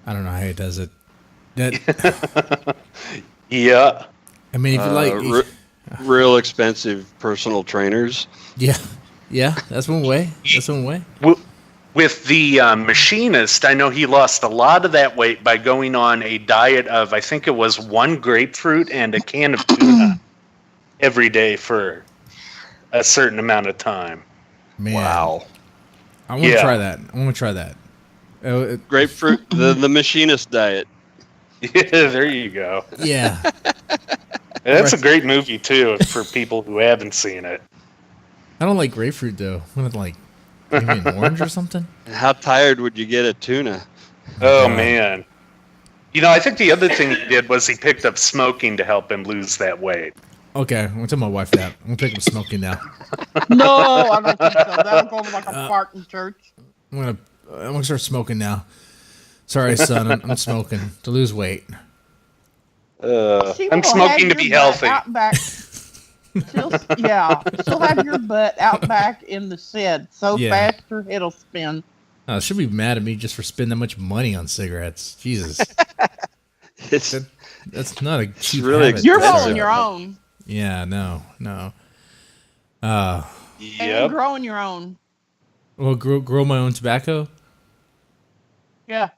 I don't know how he does it. That yeah. I mean, if you like real expensive personal trainers. Yeah, that's one way. With the Machinist, I know he lost a lot of that weight by going on a diet of, I think it was one grapefruit and a can of tuna every day for a certain amount of time. Man. Wow. I want to try that. I want to try that. Grapefruit, the machinist diet. Yeah, there you go. Yeah. That's a great movie, too, for people who haven't seen it. I don't like grapefruit, though. I want to, like, maybe an orange or something. How tired would you get of tuna? Oh, man. You know, I think the other thing he did was he picked up smoking to help him lose that weight. Okay, I'm going to tell my wife that. I'm going to pick up smoking now. No, I don't think so. That'll go like a fart in church. I'm gonna start smoking now. Sorry, son. I'm smoking to lose weight. I'm smoking to be healthy. She'll have your butt out back in the shed so fast your head'll spin. She'll be mad at me just for spending that much money on cigarettes. Jesus, that's not a cheap habit. You're rolling your own. Yeah, no. And growing your own. Well, grow my own tobacco. Yeah.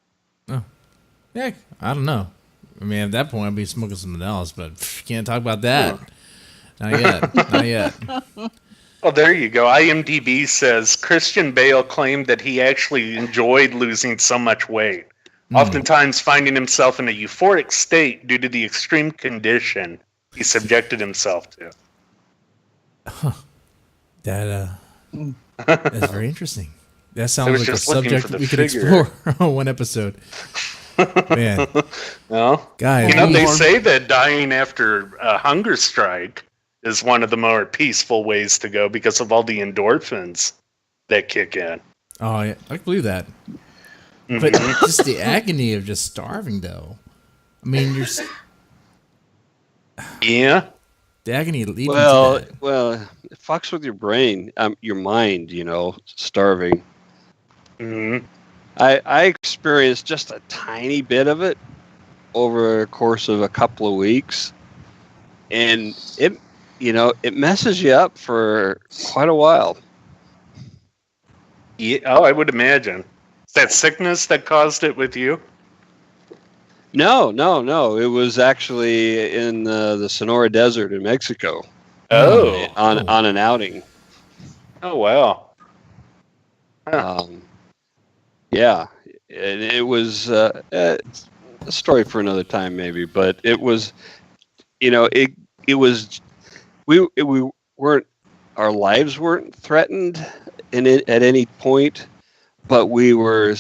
Oh, yeah. I don't know. I mean, at that point, I'd be smoking something else, but can't talk about that. Not yet. Well, there you go. IMDb says Christian Bale claimed that he actually enjoyed losing so much weight, oftentimes finding himself in a euphoric state due to the extreme condition he subjected himself to. Huh. That's very interesting. That sounds like a subject we could explore on one episode. Man. Well, guys, they say that dying after a hunger strike is one of the more peaceful ways to go because of all the endorphins that kick in. Oh, yeah, I can believe that. But just the agony of just starving, though. I mean, yeah. The agony leading to that. Well, it fucks with your brain, your mind, starving. Mm-hmm. I experienced just a tiny bit of it over a course of a couple of weeks, and it messes you up for quite a while. Yeah, I would imagine. Is that sickness that caused it with you? No. It was actually in the Sonora Desert in Mexico. Oh. On an outing. Oh, wow. Huh. Yeah. And it was a story for another time, maybe. But it was, it was, we weren't, our lives weren't threatened at any point, but we were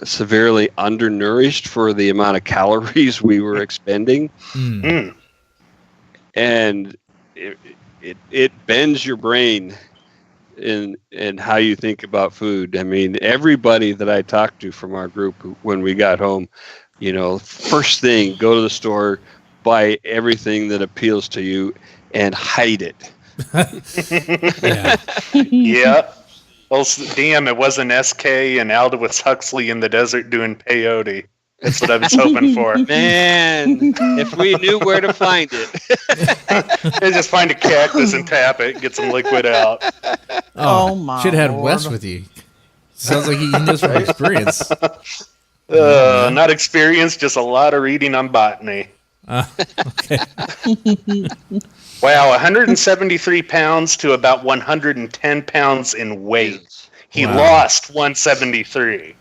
severely undernourished for the amount of calories we were expending. Mm. And it bends your brain in how you think about food. I mean, everybody that I talked to from our group when we got home, first thing, go to the store, buy everything that appeals to you, and hide it. Yeah. Well, damn, it wasn't SK and Aldous Huxley in the desert doing peyote. That's what I was hoping for. Man, if we knew where to find it. They just find a cactus and tap it, get some liquid out. Oh my! Should have had Wes with you. Sounds like he knows from experience. Not experience, just a lot of reading on botany. Okay. Wow, 173 pounds to about 110 pounds in weight. He lost 173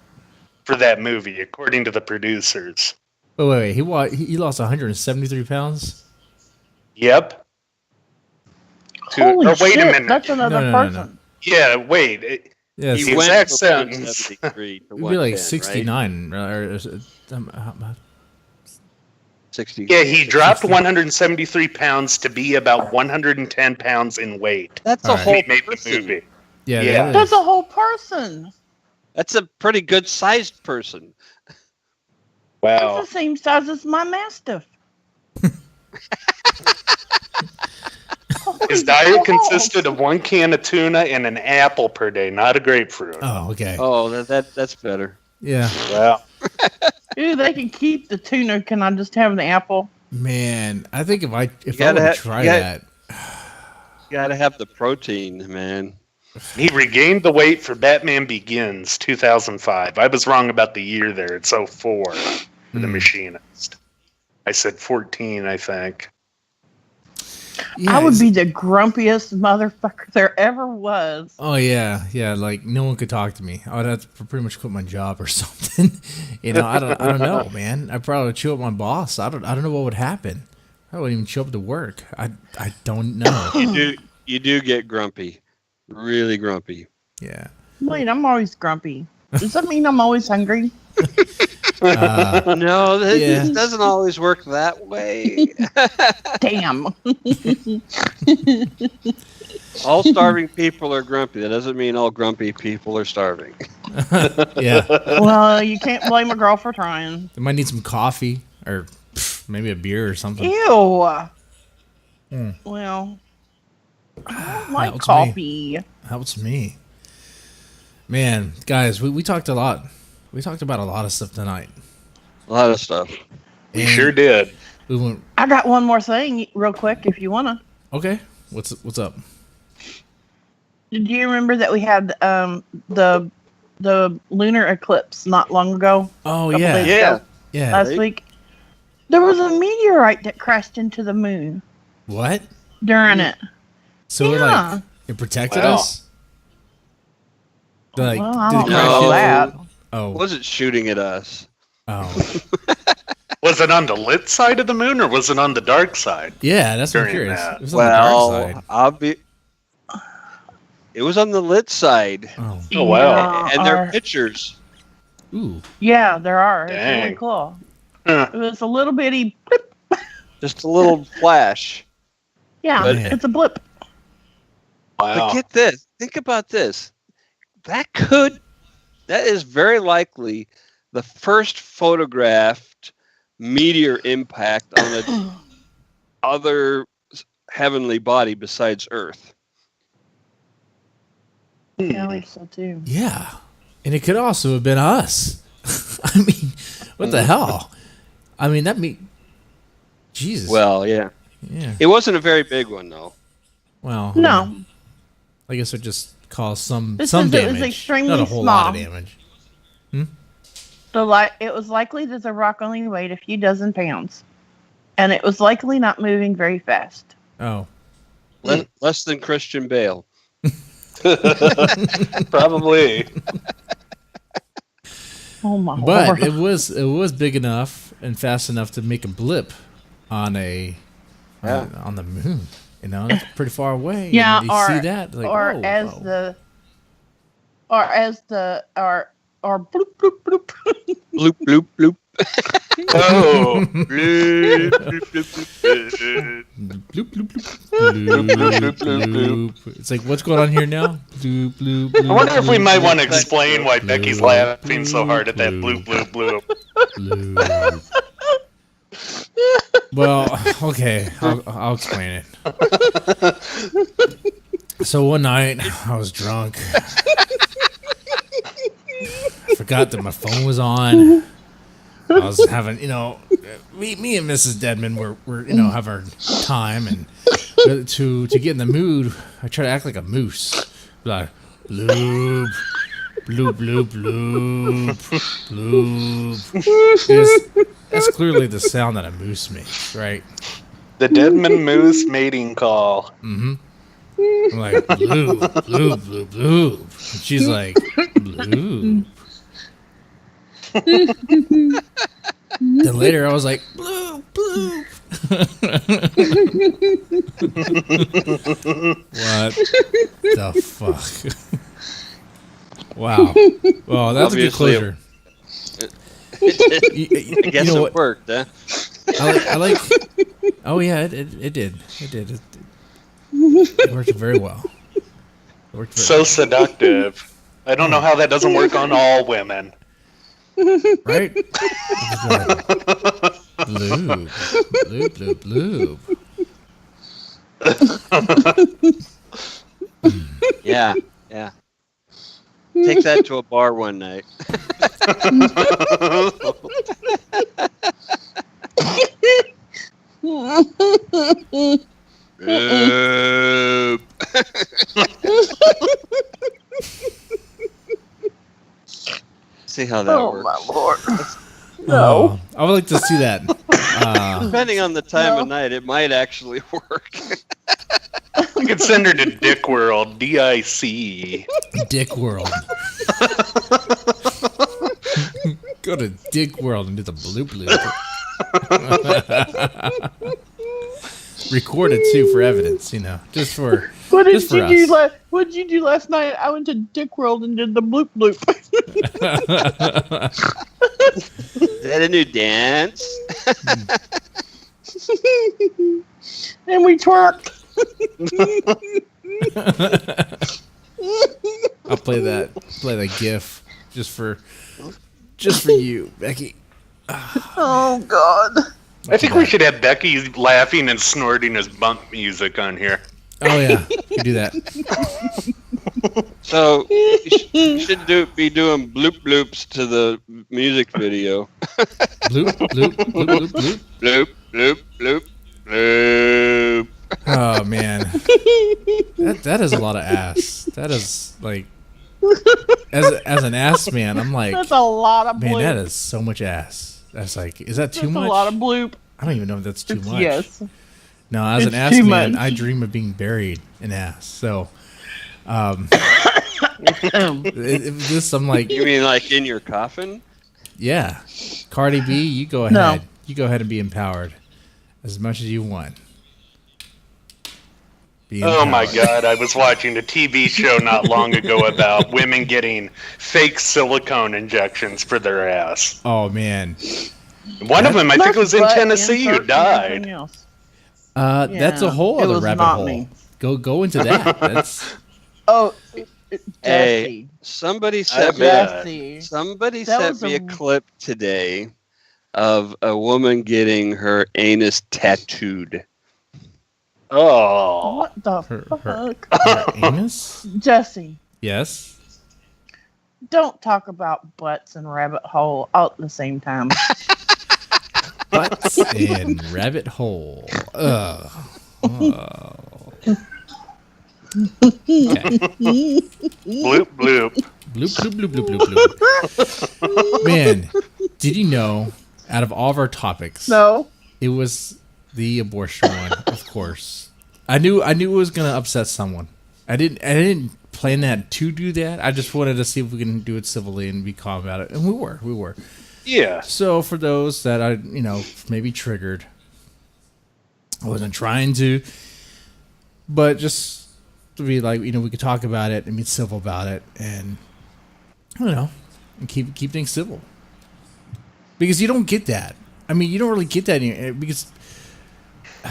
for that movie, according to the producers. Wait. He lost 173 pounds? Yep. Holy shit, wait a minute. That's another person. No. Yeah, wait. Yes. The exact sentence. It'd be like 69. Right? 60. Yeah, he dropped 173 pounds to be about 110 pounds in weight. That's a whole made person. the movie. Yeah. That's a whole person. That's a pretty good sized person. Wow. That's the same size as my Mastiff. His diet consisted of 1 can of tuna and an apple per day, not a grapefruit. Oh, okay. Oh, that's better. Yeah. Wow. Ew, they can keep the tuna. Can I just have the apple? Man, I think if I would try that. You gotta have the protein, man. He regained the weight for Batman Begins 2005. I was wrong about the year there. It's 04 for The Machinist. I said 14, I think. Yeah, I would be the grumpiest motherfucker there ever was. Oh yeah, like no one could talk to me. I would have to pretty much quit my job or something. I don't know, man. I'd probably chill with my boss. I don't know what would happen. I wouldn't even show up to work. I don't know. You do get grumpy, really grumpy. Yeah. Wait, I'm always grumpy. Does that mean I'm always hungry? No, this doesn't always work that way. Damn. All starving people are grumpy. That doesn't mean all grumpy people are starving. Yeah. Well, you can't blame a girl for trying. They might need some coffee or maybe a beer or something. Ew. Well, I don't like Helps coffee. Helps me. Man, guys, we talked a lot. We talked about a lot of stuff tonight. A lot of stuff. We sure did. We went. I got one more thing real quick if you want to. Okay. What's up? Do you remember that we had the lunar eclipse not long ago? Oh, Couple yeah. days ago, Yeah. last week. There was a meteorite that crashed into the moon What? during it. So Yeah. it protected Wow. us? Like, Well, I did it don't crash know into- that. Oh. Was it shooting at us? Oh. Was it on the lit side of the moon or was it on the dark side? Yeah, that's what I'm During curious. that. It was on the dark side. It was on the lit side, Oh. Oh, wow. and there are pictures. Ooh. Yeah, there are. It's Dang. really cool. Huh. It was a little bitty blip. Just a little flash. Yeah, But- it's a blip. But Wow. get this. Think about this. That is very likely the first photographed meteor impact on a other heavenly body besides Earth. Yeah, I think so too. Yeah. And it could also have been us. I mean, what the hell? I mean, Jesus. Well, yeah. Yeah. It wasn't a very big one, though. Well. No, I guess it just caused some This damage. is- it was extremely Not a whole lot of small. damage. it was likely that the rock only weighed a few dozen pounds, and it was likely not moving very fast. Oh. Less than Christian Bale. Probably. Oh my But lord! it was big enough and fast enough to make a blip on on the moon. That's pretty far away. Yeah, and you or see that, like, or whoa, as whoa. or bloop bloop bloop. Bloop, bloop, bloop. Oh. Bloop, bloop, bloop, bloop. Bloop, bloop, bloop. Bloop, bloop. It's like, what's going on here now? Bloop, bloop, bloop, I wonder if we bloop, might bloop, want to explain why Becky's laughing so hard at that bloop, bloop, bloop. bloop. Well, okay, I'll explain it. So one night I was drunk. Forgot that my phone was on. I was having, me and Mrs. Deadman were have our time, and to get in the mood, I try to act like a moose, like bloop, bloop, bloop, bloop, bloop. That's clearly the sound that a moose makes, right? The Deadman Moose mating call. Mm-hmm. I'm like, bloop, bloop, bloop, bloop. And she's like, bloop. Then later I was like, bloop, bloop. What the fuck? Wow. Well, that's Obviously, a good closure. I guess know it what? worked, huh? I like. Oh yeah, it did. It worked very well. It worked very So seductive. I don't know how that doesn't work on all women. right? Blue, blue, blue, blue. Yeah. Take that to a bar one night. See how that works. My lord! No. I would like to see that. Depending on the time of night, it might actually work. We could send her to Dick World, D-I-C. Dick World. Go to Dick World and do the bloop bloop. Record it too for evidence, just for. What did just for you us. do? What did you do last night? I went to Dick World and did the bloop bloop. Is that a new dance? And we twerked. I'll play that GIF just for you, Becky. Oh God. I think we should have Becky laughing and snorting as bump music on here. Oh yeah, you do that. So you should be doing bloop bloops to the music video. Bloop bloop bloop bloop bloop. Bloop bloop bloop bloop. Oh man, that is a lot of ass. That is like, as an ass man, I'm like, That's a lot of bloop. man, that is so much ass. That's like, is that too That's much? a lot of bloop. I don't even know if that's too much. Yes. No, as an It's ass too man, much. I dream of being buried in ass. So, I'm like, You mean like in your coffin? yeah, Cardi B, you go ahead. No. You go ahead and be empowered as much as you want. Be Oh my empowered. God, I was watching a TV show not long ago about women getting fake silicone injections for their ass. Oh man, One of them, I think it was in Butt Tennessee, who insert and everything died. else. that's a Yeah, whole it other was rabbit not hole. me. Go into that. That's Oh, Hey, Jesse. somebody bet. Somebody That sent was me a a- clip today of a woman getting her anus tattooed. Oh. What the her fuck? anus. Jesse, Yes. don't talk about butts and rabbit hole all at the same time. Butts and rabbit hole. Ugh. Oh. Okay. Bloop, bloop. Bloop, bloop, bloop, bloop, bloop, bloop. Man, did you know, out of all of our topics, No. it was the abortion one, of course. I knew it was gonna upset someone. I didn't plan that to do that. I just wanted to see if we can do it civilly and be calm about it. And we were. Yeah. So for those that are, maybe triggered, I wasn't trying to, but just to be like, we could talk about it and be civil about it, and I don't know, and keep things civil. Because you don't get that. I mean, you don't really get that because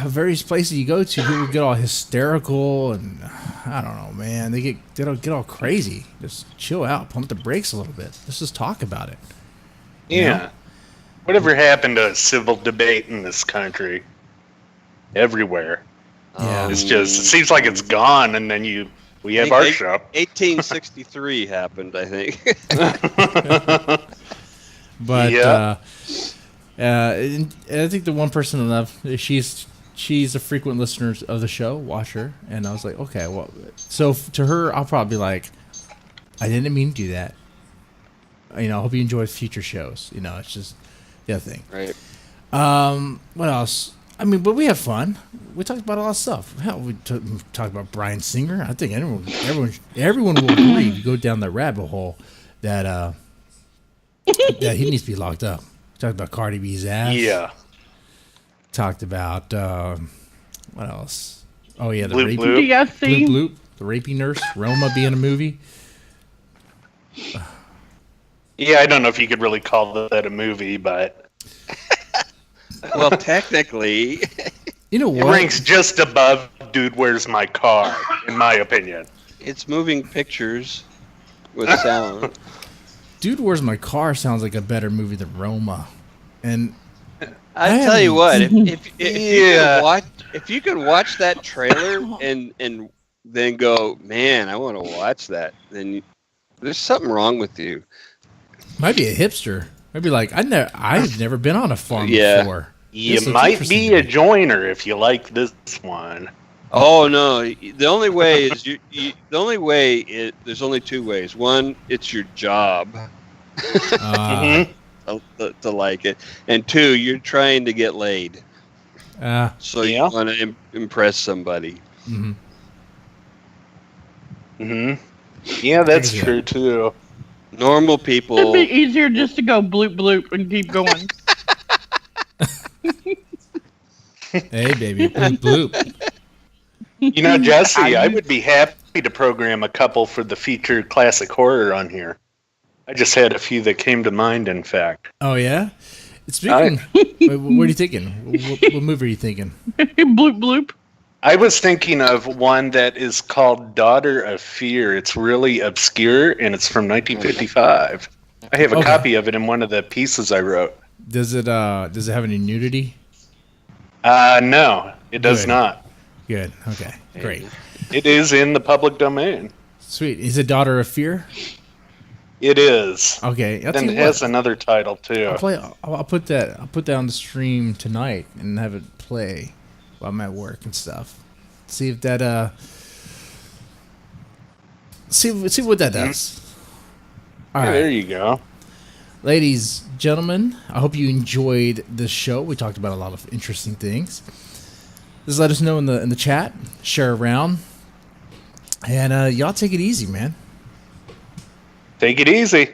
various places you go to, people get all hysterical, and I don't know, man. They get all crazy. Just chill out, pump the brakes a little bit. Let's just talk about it. Yeah. Whatever happened to civil debate in this country? Everywhere. Yeah. It's just, it seems like it's gone, and then we have our show. 1863 happened, I think. But Yeah. and I think the one person I love, she's a frequent listener of the show, watch her, and I was like, okay, well, so to her, I'll probably be like, I didn't mean to do that. I hope you enjoy future shows. It's just the other thing. Right. What else? I mean, but we have fun. We talked about a lot of stuff. Hell, we talked about Bryan Singer. I think everyone will agree if you go down the rabbit hole that that he needs to be locked up. Talked about Cardi B's ass. Yeah. Talked about what else? Oh yeah, the Bloop, rapey bloop. Did you guys see? bloop bloop, the rapey nurse Roma being a movie. Yeah, I don't know if you could really call that a movie, but Well, technically, You know it what? ranks just above Dude, Where's My Car, in my opinion. it's moving pictures with sound. Dude, Where's My Car sounds like a better movie than Roma, and I tell you what, Yeah. if you could watch that trailer and then go, man, I want to watch that, then there's something wrong with you. might be a hipster. I'd be like, I've never been on a farm Yeah. before. You This looks might interesting be to a me. joiner if you like this one. Oh no! The only way is there's only two ways. One, it's your job to like it, and two, you're trying to get laid. So Yeah. you want to impress somebody. mhm. Mm-hmm. Yeah, that's true too. Normal people. It'd be easier just to go bloop bloop and keep going. Hey, baby, bloop bloop. You know, Jesse, I would be happy to program a couple for the featured classic horror on here. I just had a few that came to mind, in fact. Oh, yeah? Speaking, what are you thinking? What movie are you thinking? Bloop bloop. I was thinking of one that is called Daughter of Fear. It's really obscure, and it's from 1955. I have a copy of it in one of the pieces I wrote. Does it have any nudity? No, it does not. Good. Okay. Great. It is in the public domain. Sweet. Is it Daughter of Fear? It is. Okay. Then it has another title too. I'll put that on the stream tonight and have it play while I'm at work and stuff. See if that see what that does. All right. There you go. Ladies, gentlemen, I hope you enjoyed this show. We talked about a lot of interesting things. Just let us know in the chat, share around, and y'all take it easy, man. Take it easy.